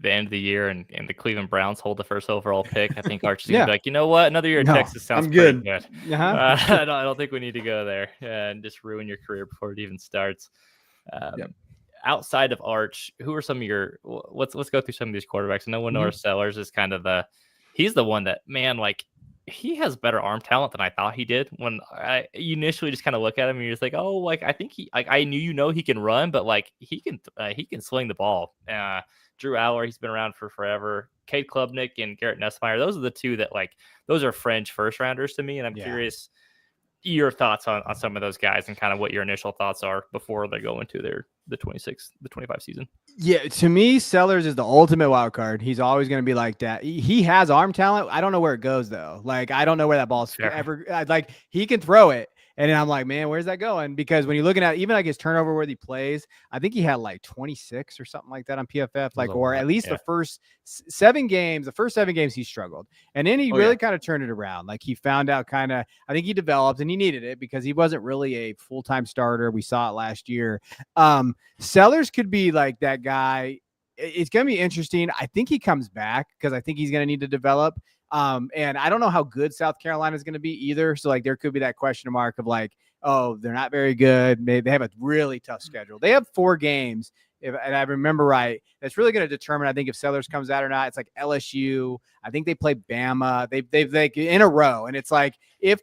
end of the year and the Cleveland Browns hold the first overall pick, I think Archie's gonna be like, you know what, another year at Texas sounds pretty good. I don't think we need to go there and just ruin your career before it even starts. Outside of Arch, who are some of your? Let's go through some of these quarterbacks. I know Noah Sellers is kind of he's the one that, man, like he has better arm talent than I thought he did. When you initially just kind of look at him and you're just like, oh, like I think I knew he can run, but like he can sling the ball. Drew Aller, he's been around for forever. Cade Klubnik and Garrett Nussmeier, those are the two that like those are fringe first rounders to me, and I'm curious your thoughts on some of those guys and kind of what your initial thoughts are before they go into the 25 season. Yeah, to me, Sellers is the ultimate wild card. He's always going to be like that. He has arm talent. I don't know where it goes though. Like I don't know where that ball's ever. Like he can throw it, and then I'm like, man, where's that going? Because when you're looking at even like his turnover where he plays, I think he had like 26 or something like that on PFF. Like, or at least the first 7 games. The first 7 games he struggled, and then he really kind of turned it around. Like he found out kind of. I think he developed, and he needed it because he wasn't really a full-time starter. We saw it last year. Sellers could be like that guy. It's going to be interesting. I think he comes back because I think he's going to need to develop. And I don't know how good South Carolina is going to be either. So like there could be that question mark of like, oh, they're not very good. They have a really tough schedule. They have 4 games. And I remember right, that's really going to determine, I think, if Sellers comes out or not. It's like LSU. I think they play Bama. They've like in a row. And it's like, if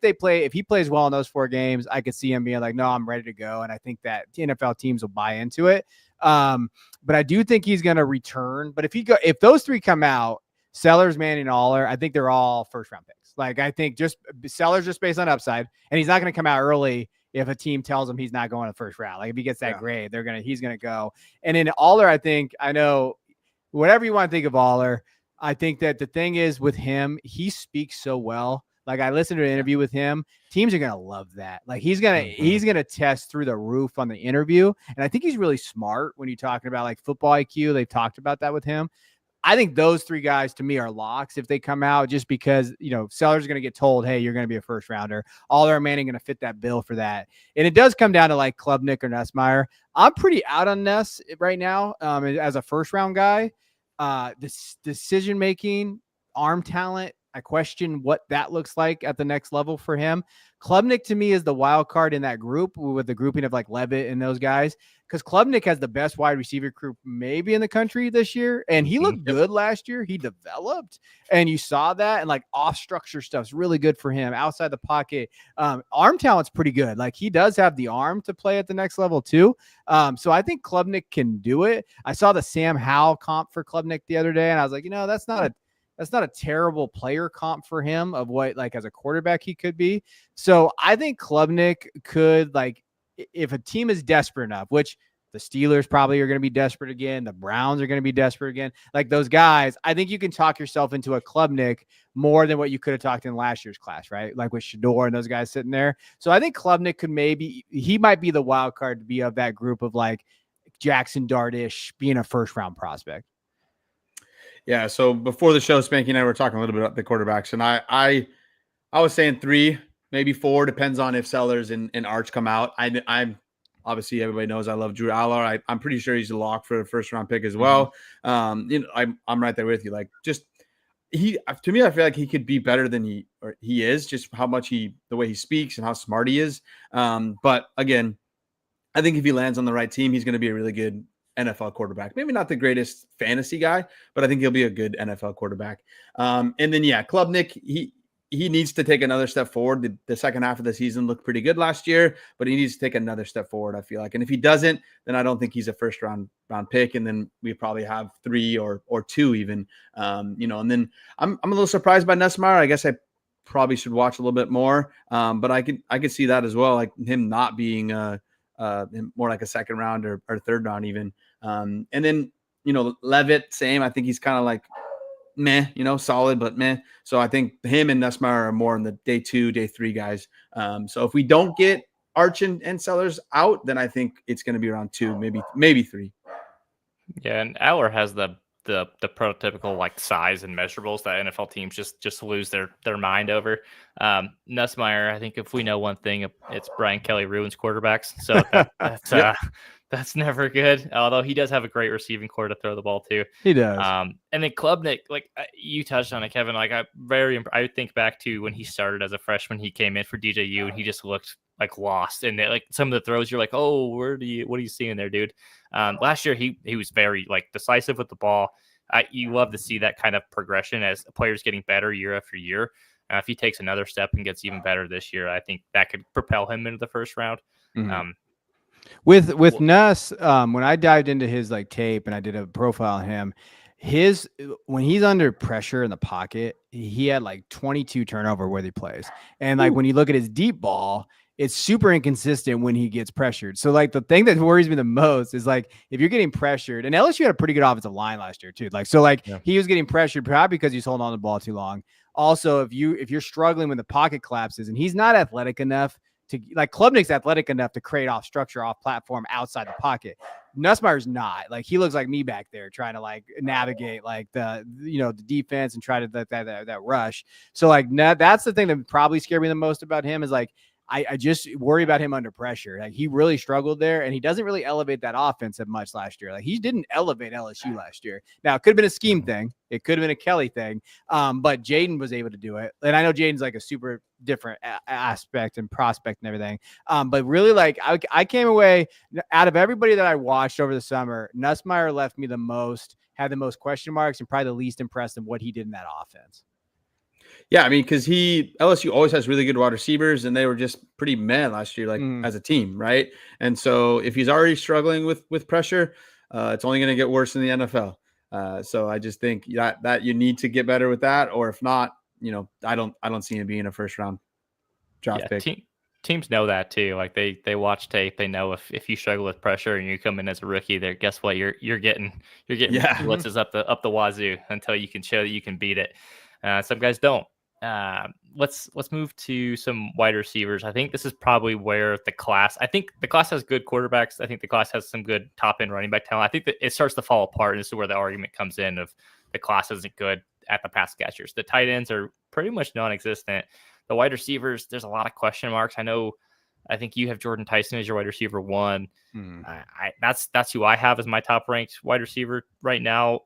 he plays well in those 4 games, I could see him being like, no, I'm ready to go. And I think that NFL teams will buy into it. But I do think he's going to return. But if those 3 come out, Sellers, Manning, Aller, I think they're all first round picks. Like I think just Sellers just based on upside, and he's not going to come out early if a team tells him he's not going to the first round. Like if he gets that grade, he's gonna go. And in Aller, I know whatever you want to think of Aller, I think that the thing is with him, he speaks so well. Like I listened to an interview with him. Teams are gonna love that. Like he's gonna test through the roof on the interview. And I think he's really smart when you're talking about like football IQ. They've talked about that with him. I think those 3 guys to me are locks if they come out, just because, Sellers is going to get told, hey, you're going to be a first rounder. Aller and Manning going to fit that bill for that. And it does come down to like Klubnik or Nussmeier. I'm pretty out on Nuss right now as a first round guy. This decision making, arm talent, I question what that looks like at the next level for him. Klubnik to me is the wild card in that group with the grouping of like Levitt and those guys, because Klubnik has the best wide receiver group maybe in the country this year. And he looked good last year. He developed, and you saw that, and like off structure stuff's really good for him outside the pocket. Arm talent's pretty good. Like he does have the arm to play at the next level too. So I think Klubnik can do it. I saw the Sam Howell comp for Klubnik the other day, and I was like, that's not a terrible player comp for him of what, like, as a quarterback he could be. So I think Klubnik could, like, if a team is desperate enough, which the Steelers probably are going to be desperate again. The Browns are going to be desperate again. Like those guys, I think you can talk yourself into a Klubnik more than what you could have talked in last year's class, right? Like with Shador and those guys sitting there. So I think Klubnik he might be the wild card to be of that group of like Jackson Dartish being a first round prospect. Yeah, so before the show, Spanky and I were talking a little bit about the quarterbacks, and I was saying 3, maybe 4, depends on if Sellers and Arch come out. I'm obviously everybody knows I love Drew Aller. I'm pretty sure he's a lock for a first round pick as well. I'm right there with you. Like just to me, I feel like he could be better than he is, just how much the way he speaks and how smart he is. But again, I think if he lands on the right team, he's going to be a really good NFL quarterback. Maybe not the greatest fantasy guy, but I think he'll be a good NFL quarterback. And then, Klubnik, he needs to take another step forward. The second half of the season looked pretty good last year, but he needs to take another step forward, I feel like. And if he doesn't, then I don't think he's a first round pick. And then we probably have 3 or 2 even, and then I'm a little surprised by Nussmeier. I guess I probably should watch a little bit more. But I could see that as well. Like him not being more like a second round or third round even. And then, Levitt, same. I think he's kind of like meh, solid, but meh. So I think him and Nussmeier are more in the day 2, day 3 guys. So if we don't get Arch and Sellers out, then I think it's going to be around 2, maybe 3. Yeah, and Aller has the prototypical like size and measurables that NFL teams just lose their mind over. Nussmeier, I think if we know one thing, it's Brian Kelly ruins quarterbacks. So that's that's never good. Although he does have a great receiving core to throw the ball to. He does. And then Klubnik, like you touched on it, Kevin. Like I think back to when he started as a freshman. He came in for DJU and he just looked like lost. And like some of the throws, you're like, oh, what are you seeing there, dude? Last year he was very like decisive with the ball. You love to see that kind of progression as players getting better year after year. If he takes another step and gets even better this year, I think that could propel him into the first round. Mm-hmm. With Nuss, when I dived into his like tape and I did a profile on him, when he's under pressure in the pocket, he had like 22 turnover worthy plays. And like when you look at his deep ball, it's super inconsistent when he gets pressured. So like the thing that worries me the most is like if you're getting pressured, and LSU had a pretty good offensive line last year too. Like he was getting pressured probably because he's holding on to the ball too long. Also, if you're struggling when the pocket collapses and he's not athletic enough to like Klubnik's athletic enough to create off structure, off platform, outside the pocket. Nussmeier's not. Like he looks like me back there trying to like navigate like the defense and try to that rush. So like that's the thing that probably scared me the most about him is like I just worry about him under pressure. Like he really struggled there, and he doesn't really elevate that offense that much last year. Like he didn't elevate LSU last year. Now it could have been a scheme thing. It could have been a Kelly thing. But Jaden was able to do it. And I know Jaden's like a super different aspect and prospect and everything. But really like I came away out of everybody that I watched over the summer, Nussmeier left me the most, had the most question marks, and probably the least impressed in what he did in that offense. Yeah, I mean, because LSU always has really good wide receivers, and they were just pretty meh last year, like as a team, right? And so if he's already struggling with pressure, it's only going to get worse in the NFL. So I just think that you need to get better with that, or if not, I don't see him being a first round draft pick. Teams know that too. Like they watch tape. They know if you struggle with pressure and you come in as a rookie, there, guess what? You're getting blitzes up the wazoo until you can show that you can beat it. Some guys don't. Let's move to some wide receivers. I think this is probably where the class has good quarterbacks. I think the class has some good top end running back talent. I think that it starts to fall apart. And this is where the argument comes in of the class isn't good at the pass catchers. The tight ends are pretty much non-existent. The wide receivers, there's a lot of question marks. I think you have Jordan Tyson as your wide receiver 1. That's who I have as my top ranked wide receiver right now.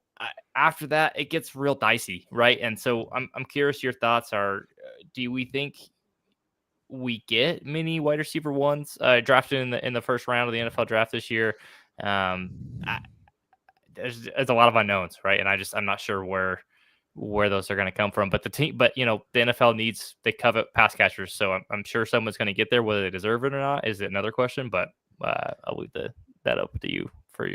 After that, it gets real dicey, right? And so I'm curious your thoughts are, do we think we get many wide receiver 1s drafted in the first round of the NFL draft this year? There's a lot of unknowns, right? And I'm not sure where those are going to come from. But the NFL they covet pass catchers, so I'm sure someone's going to get there. Whether they deserve it or not is another question. But I'll leave that open to you for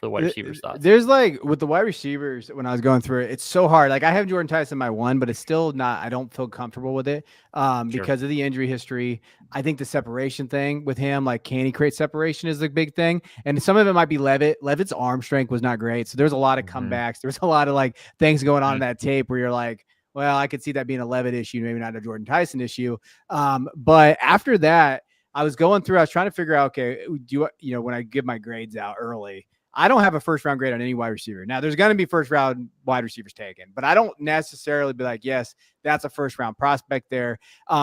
the wide receivers thoughts. There's like with the wide receivers, when I was going through it, it's so hard. Like I have Jordan Tyson my 1, but it's still not, I don't feel comfortable with it because of the injury history. I think the separation thing with him, like can he create separation is the big thing. And some of it might be Levitt. Levitt's arm strength was not great. So there's a lot of comebacks. There's a lot of like things going on in that tape where you're like, well, I could see that being a Levitt issue, maybe not a Jordan Tyson issue. But after that, I was going through, I was trying to figure out, okay, when I give my grades out early, I don't have a first round grade on any wide receiver. Now there's going to be first round wide receivers taken, but I don't necessarily be like, yes, that's a first round prospect there.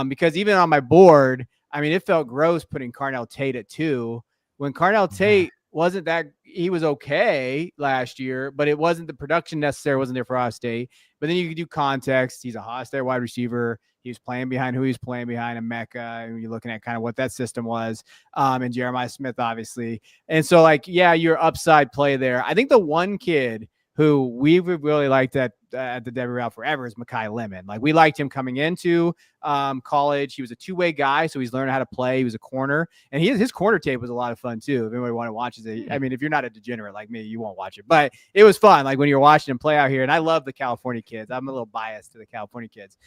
Because even on my board, I mean, it felt gross putting Carnell Tate at 2 when Carnell Tate wasn't that, he was okay last year, but it wasn't the production necessary, wasn't there for Ohio State. But then you could do context. He's a Ohio State wide receiver. He was playing behind who he was playing behind in Mecca. And you're looking at kind of what that system was. And Jeremiah Smith, obviously. And so like, yeah, your upside play there. I think the one kid who we really liked at the Devy Royale forever is Mekhi Lemon. Like we liked him coming into college. He was a two-way guy, so he's learning how to play. He was a corner, and his corner tape was a lot of fun too. If anybody want to watch it, I mean, if you're not a degenerate like me, you won't watch it, but it was fun. Like when you're watching him play out here, and I love the California kids. I'm a little biased to the California kids.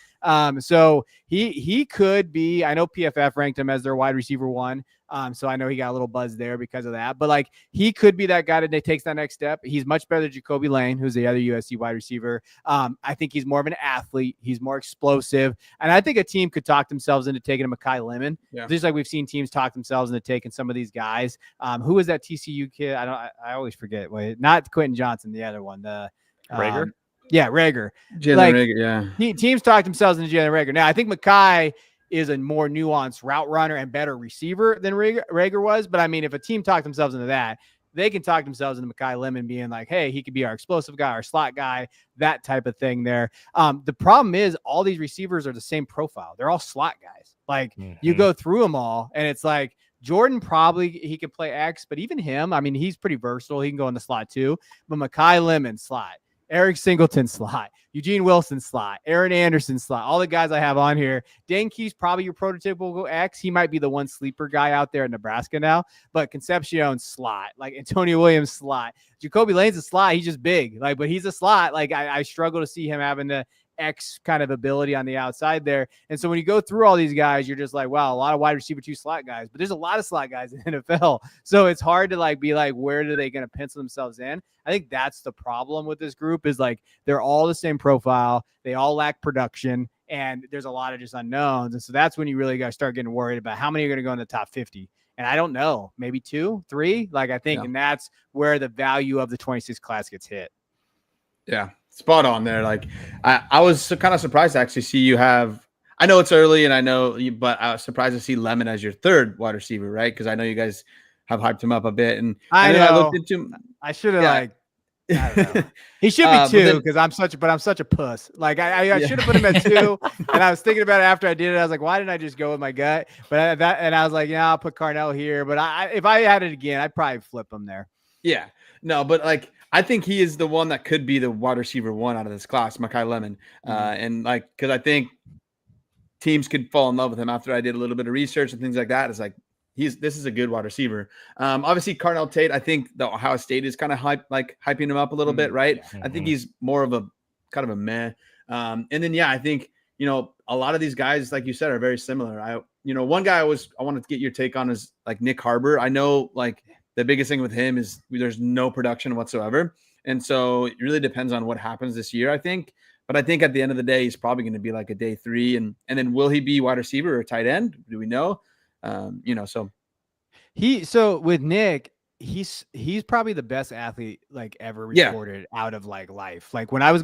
So he could be. I know PFF ranked him as their wide receiver 1. So I know he got a little buzz there because of that. But like he could be that guy that takes that next step. He's much better than Jacoby Lane, who's the other USC wide receiver. I think he's more of an athlete. He's more explosive. And I think a team could talk themselves into taking a Mekhi Lemon. Yeah. Just like we've seen teams talk themselves into taking some of these guys. Who was that TCU kid? I always forget. Wait, not Quentin Johnson, the other one. The Rager? Yeah, Rager. Jalen Rager, yeah. Teams talk themselves into Jalen Rager. Now, I think Mekhi is a more nuanced route runner and better receiver than Rager was. But I mean, if a team talked themselves into that, they can talk themselves into Mekhi Lemon being like, hey, he could be our explosive guy, our slot guy, that type of thing there. The problem is all these receivers are the same profile. They're all slot guys. Like you go through them all and it's like Jordan, probably he could play X, but even him, I mean, he's pretty versatile. He can go in the slot too, but Mekhi Lemon slot. Eric Singleton slot, Eugene Wilson slot, Aaron Anderson slot, all the guys I have on here. Dane Key's probably your prototypical X. He might be the one sleeper guy out there in Nebraska now, but Concepcion slot, like Antonio Williams slot, Jacoby Lane's a slot. He's just big, like, but he's a slot. Like I struggle to see him having the X kind of ability on the outside there. And so when you go through all these guys, you're just like, wow, a lot of wide receiver 2 slot guys, but there's a lot of slot guys in the NFL. So it's hard to like be like, where are they going to pencil themselves in? I think that's the problem with this group is like, they're all the same profile. They all lack production and there's a lot of just unknowns. And so that's when you really got to start getting worried about how many are going to go in the top 50. And I don't know, maybe 2, 3, like I think, and that's where the value of the 26 class gets hit. Yeah. Spot on there. Like I was kind of surprised to actually see you have, I know it's early and I know you, but I was surprised to see Lemon as your 3rd wide receiver, right? Because I know you guys have hyped him up a bit. And I know I looked into, I should have I don't know. He should be 2 because I'm such a puss. Like I should have put him at 2. And I was thinking about it after I did it. I was like, why didn't I just go with my gut? But I was like, yeah, I'll put Carnell here. But if I had it again, I'd probably flip him there. Yeah. No, but like I think he is the one that could be the wide receiver 1 out of this class, Makai Lemon. And like, because I think teams could fall in love with him after I did a little bit of research and things like that. It's like this is a good wide receiver. Obviously, Carnell Tate, I think the Ohio State is kind of hyping him up a little bit, right? I think he's more of a kind of a meh. And then I think a lot of these guys, like you said, are very similar. One guy I wanted to get your take on is like Nick Harbor. I know like the biggest thing with him is there's no production whatsoever. And so it really depends on what happens this year, I think. But I think at the end of the day, he's probably going to be like a day 3. And then will he be wide receiver or tight end? Do we know? So with Nick, he's probably the best athlete like ever recorded out of like life. Like when I was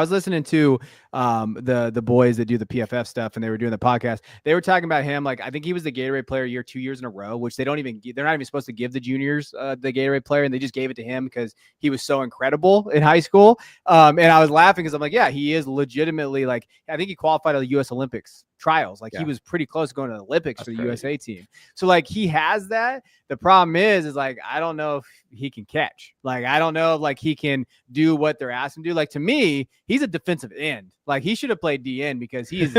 listening to the boys that do the PFF stuff and they were doing the podcast, they were talking about him. Like I think he was the Gatorade player year 2 years in a row, which they're not even supposed to give the juniors the Gatorade player, and they just gave it to him because he was so incredible in high school. And I was laughing because I'm like, yeah, he is legitimately like, I think he qualified at the U.S. Olympics trials. Like he was pretty close to going to the Olympics for the USA team. So like he has that. The problem is like, I don't know if he can catch. Like, I don't know if like he can do what they're asking to do. Like to me, he's a defensive end. Like he should have played DN because he's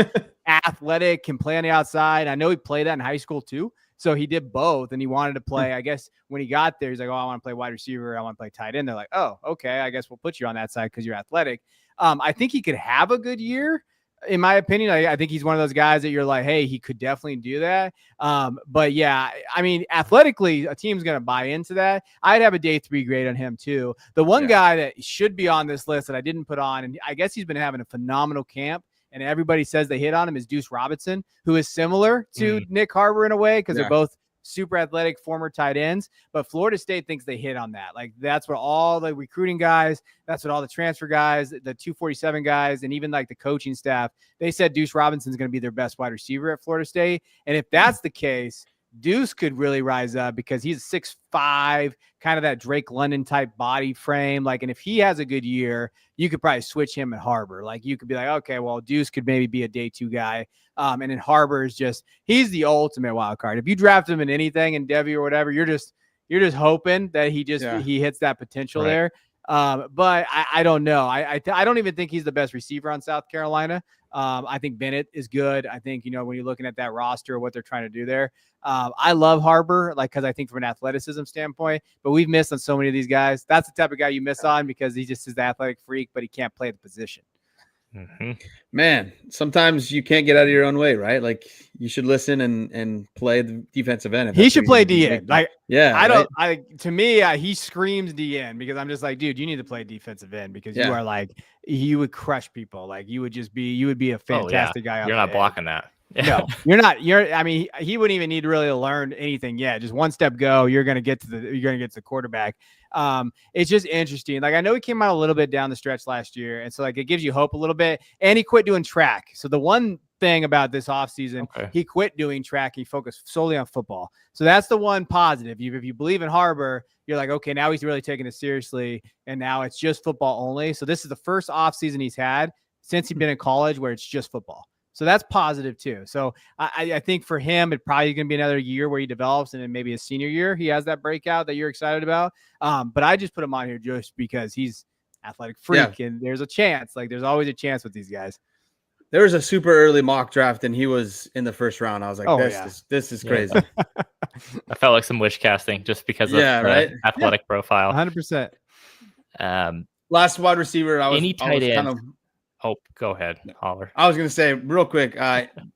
athletic, can play on the outside. I know he played that in high school too. So he did both and he wanted to play. I guess when he got there, he's like, oh, I want to play wide receiver. I want to play tight end. They're like, oh, okay, I guess we'll put you on that side because you're athletic. I think he could have a good year. In my opinion, I think he's one of those guys that you're like, hey, he could definitely do that. But yeah, I mean, athletically, a team's going to buy into that. I'd have a day 3 grade on him too. The one guy that should be on this list that I didn't put on, and I guess he's been having a phenomenal camp, and everybody says they hit on him, is Deuce Robinson, who is similar to Nick Harbor in a way because they're both super athletic former tight ends, but Florida State thinks they hit on that. Like that's what all the recruiting guys, that's what all the transfer guys, the 247 guys, and even like the coaching staff, they said Deuce Robinson's going to be their best wide receiver at Florida State. And if that's the case, Deuce could really rise up because he's 6'5", kind of that Drake London type body frame. Like, and if he has a good year, you could probably switch him at Harbor. Like you could be like, okay, well, Deuce could maybe be a day 2 guy. And then Harbor is he's the ultimate wild card. If you draft him in anything in Devy or whatever, you're just hoping that he hits that potential there. But I don't know. I don't even think he's the best receiver on South Carolina. I think Bennett is good. I think, when you're looking at that roster, what they're trying to do there. I love Harbor, because I think from an athleticism standpoint, but we've missed on so many of these guys. That's the type of guy you miss on because he just is the athletic freak, but he can't play the position. Man, sometimes you can't get out of your own way, right? Like you should listen and play the defensive end. He should play DN. Like, to me, he screams DN because I'm just like, dude, you need to play defensive end because you are like, you would crush people. Like you would be a fantastic guy. You're not blocking that. No, you're not. He wouldn't even need really to learn anything yet. Just one step go, you're gonna get to the quarterback. It's just interesting. Like I know he came out a little bit down the stretch last year, and so like it gives you hope a little bit. And he quit doing track. So the one thing about this offseason, he quit doing track. He focused solely on football. So that's the one positive. If you believe in Harbor, you're like, okay, now he's really taking it seriously, and now it's just football only. So this is the first offseason he's had since he's been in college where it's just football. So that's positive too. So I think for him, it probably going to be another year where he develops, and then maybe his senior year, he has that breakout that you're excited about. But I just put him on here just because he's athletic freak, and there's a chance. Like there's always a chance with these guys. There was a super early mock draft, and he was in the first round. I was like, this is crazy. I felt like some wish casting just because of the athletic profile. 100%. Last wide receiver, tight end. Oh, go ahead, holler. I was gonna say real quick,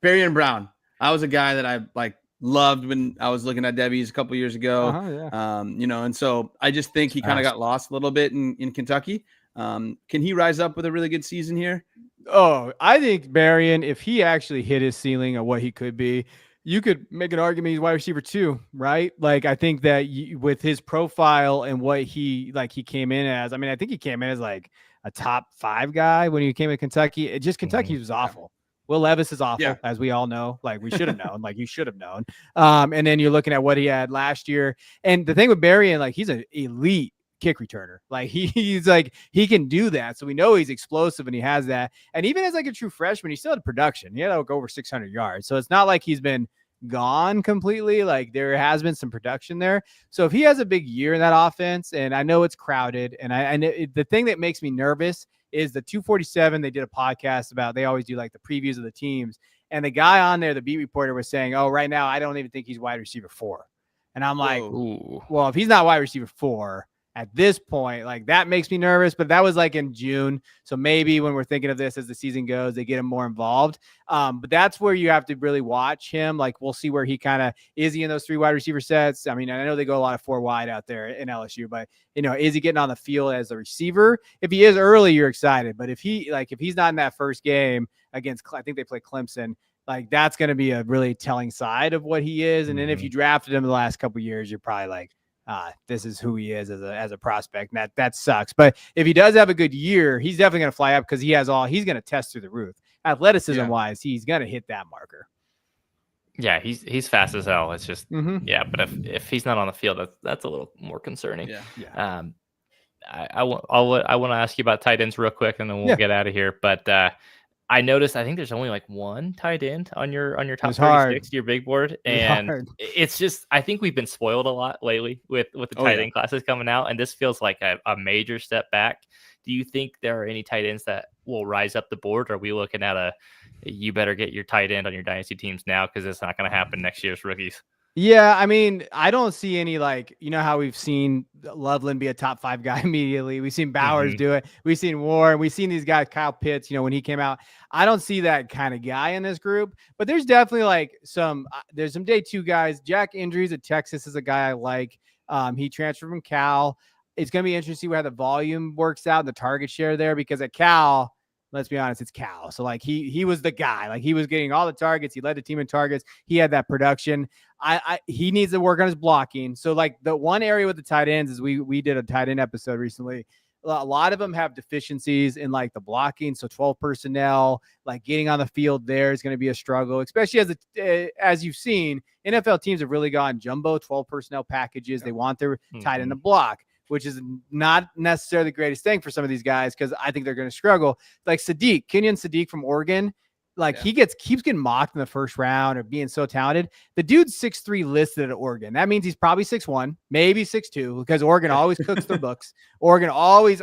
Berrien Brown. I was a guy that I loved when I was looking at Devy's a couple years ago. And so I just think he kind of got lost a little bit in Kentucky. Can he rise up with a really good season here? Oh, I think Berrien, if he actually hit his ceiling of what he could be, you could make an argument he's wide receiver 2, right? Like I think that with his profile and what he came in as, I mean, I think he came in as like a top 5 guy when he came to Kentucky. Kentucky was awful. Will Levis is awful, as we all know. Like we should have known. Like you should have known. And then you're looking at what he had last year. And the thing with Berrien, like he's an elite kick returner. Like he's like he can do that. So we know he's explosive and he has that. And even as like a true freshman, he still had production. He had like over 600 yards. So it's not like he's been gone completely. Like there has been some production there. So if he has a big year in that offense, and I know it's crowded, and the thing that makes me nervous is the 247. They did a podcast about, they always do like the previews of the teams. And the guy on there, the beat reporter, was saying, oh, right now, I don't even think he's wide receiver 4. And I'm like, well, if he's not wide receiver 4 at this point, like that makes me nervous. But that was like in June. So maybe when we're thinking of this as the season goes, they get him more involved. But that's where you have to really watch him. Like we'll see where he kind of is he in those 3 wide receiver sets. I mean, I know they go a lot of 4 wide out there in LSU, but is he getting on the field as a receiver? If he is early, you're excited. But if he's not in that first game against, I think they play Clemson, like that's going to be a really telling side of what he is. And then if you drafted him the last couple of years, you're probably like, this is who he is as a prospect. And that sucks. But if he does have a good year, he's definitely going to fly up because he's going to test through the roof. Athleticism wise, he's going to hit that marker. Yeah, he's fast as hell. It's just but if he's not on the field, that's a little more concerning. I want to ask you about tight ends real quick, and then we'll get out of here. But I noticed, I think there's only like 1 tight end on your top 36, your big board. And it's just, I think we've been spoiled a lot lately with the tight end classes coming out. And this feels like a major step back. Do you think there are any tight ends that will rise up the board? Or are we looking at you better get your tight end on your dynasty teams now, because it's not going to happen next year's rookies? Yeah, I mean, I don't see any, like, how we've seen Loveland be a top 5 guy immediately. We've seen Bowers do it. We've seen Warren. We've seen these guys, Kyle Pitts, when he came out. I don't see that kind of guy in this group, but there's definitely like there's some day 2 guys. Jack Andrews at Texas is a guy I like. He transferred from Cal. It's going to be interesting to see how the volume works out and the target share there, because at Cal, let's be honest, it's Cal. So like he was the guy. Like he was getting all the targets. He led the team in targets. He had that production. He needs to work on his blocking. So like the one area with the tight ends is we did a tight end episode recently. A lot of them have deficiencies in like the blocking. So 12 personnel, like getting on the field there is going to be a struggle, especially as you've seen, NFL teams have really gone jumbo 12 personnel packages. They want their tight end to block, which is not necessarily the greatest thing for some of these guys, because I think they're going to struggle. Like Kenyon Sadiq from Oregon, he keeps getting mocked in the first round or being so talented. The dude's 6'3" listed at Oregon. That means he's probably 6'1", maybe 6'2", because Oregon always cooks their books. Oregon always,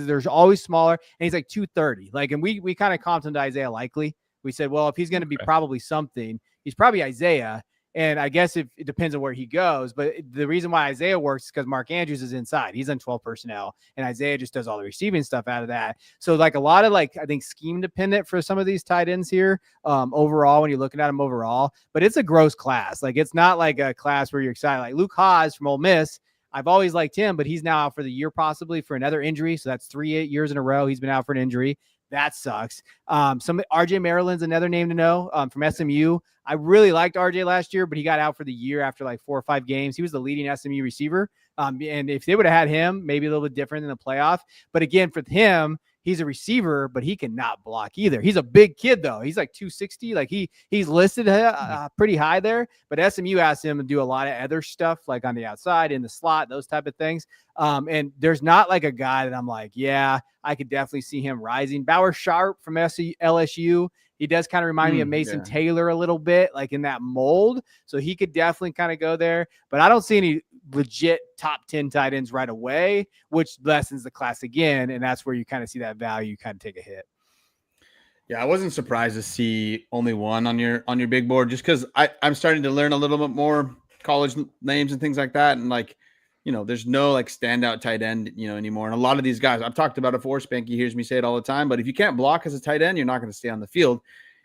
there's always smaller, and he's like 230. Like, and we kind of comped him to Isaiah Likely. We said, well, if he's going to be probably something, he's probably Isaiah. And I guess it depends on where he goes. But the reason why Isaiah works is because Mark Andrews is inside. He's in 12 personnel. And Isaiah just does all the receiving stuff out of that. So like a lot of I think scheme dependent for some of these tight ends here overall, when you're looking at them overall. But it's a gross class. Like it's not like a class where you're excited. Like Luke Haas from Ole Miss, I've always liked him, but he's now out for the year possibly for another injury. So that's 3 years in a row he's been out for an injury. That sucks. RJ Maryland's another name to know from SMU. I really liked RJ last year, but he got out for the year after like 4 or 5 games. He was the leading SMU receiver. And if they would have had him, maybe a little bit different in the playoff. But again, for him, he's a receiver, but he cannot block either. He's a big kid though. He's like 260. Like he's listed pretty high there, but SMU asked him to do a lot of other stuff, like on the outside, in the slot, those type of things. And there's not like a guy that I'm like, yeah, I could definitely see him rising. Bauer Sharp from LSU. He does kind of remind me of Mason Taylor a little bit, like in that mold. So he could definitely kind of go there, but I don't see any legit top 10 tight ends right away, which lessens the class again. And that's where you kind of see that value kind of take a hit. Yeah, I wasn't surprised to see only one on your big board, just because I'm starting to learn a little bit more college names and things like that. And like, there's no like standout tight end, anymore. And a lot of these guys, I've talked about it before, Spanky hears me say it all the time, but if you can't block as a tight end, you're not going to stay on the field.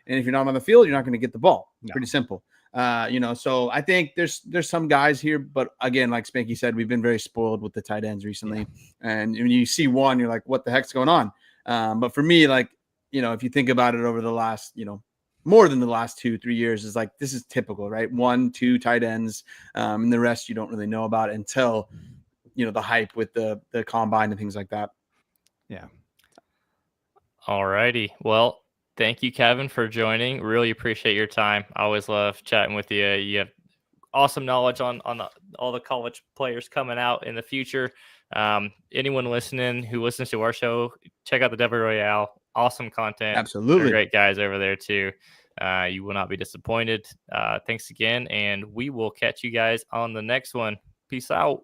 And if you're not on the field, you're not going to get the ball. No. Pretty simple. So I think there's some guys here, but again, like Spanky said, we've been very spoiled with the tight ends recently. Yeah. And when you see one, you're like, what the heck's going on? But for me, like, if you think about it over the last, more than the last 2-3 years, is like, this is typical, right? 1-2 tight ends, and the rest you don't really know about until, the hype with the combine and things like that. Yeah. All righty. Well, thank you, Kevin, for joining. Really appreciate your time. I always love chatting with you. You have awesome knowledge on all the college players coming out in the future. Anyone listening who listens to our show, check out the Devy Royale. Awesome content. Absolutely. They're great guys over there too. You will not be disappointed. Thanks again, and we will catch you guys on the next one. Peace out.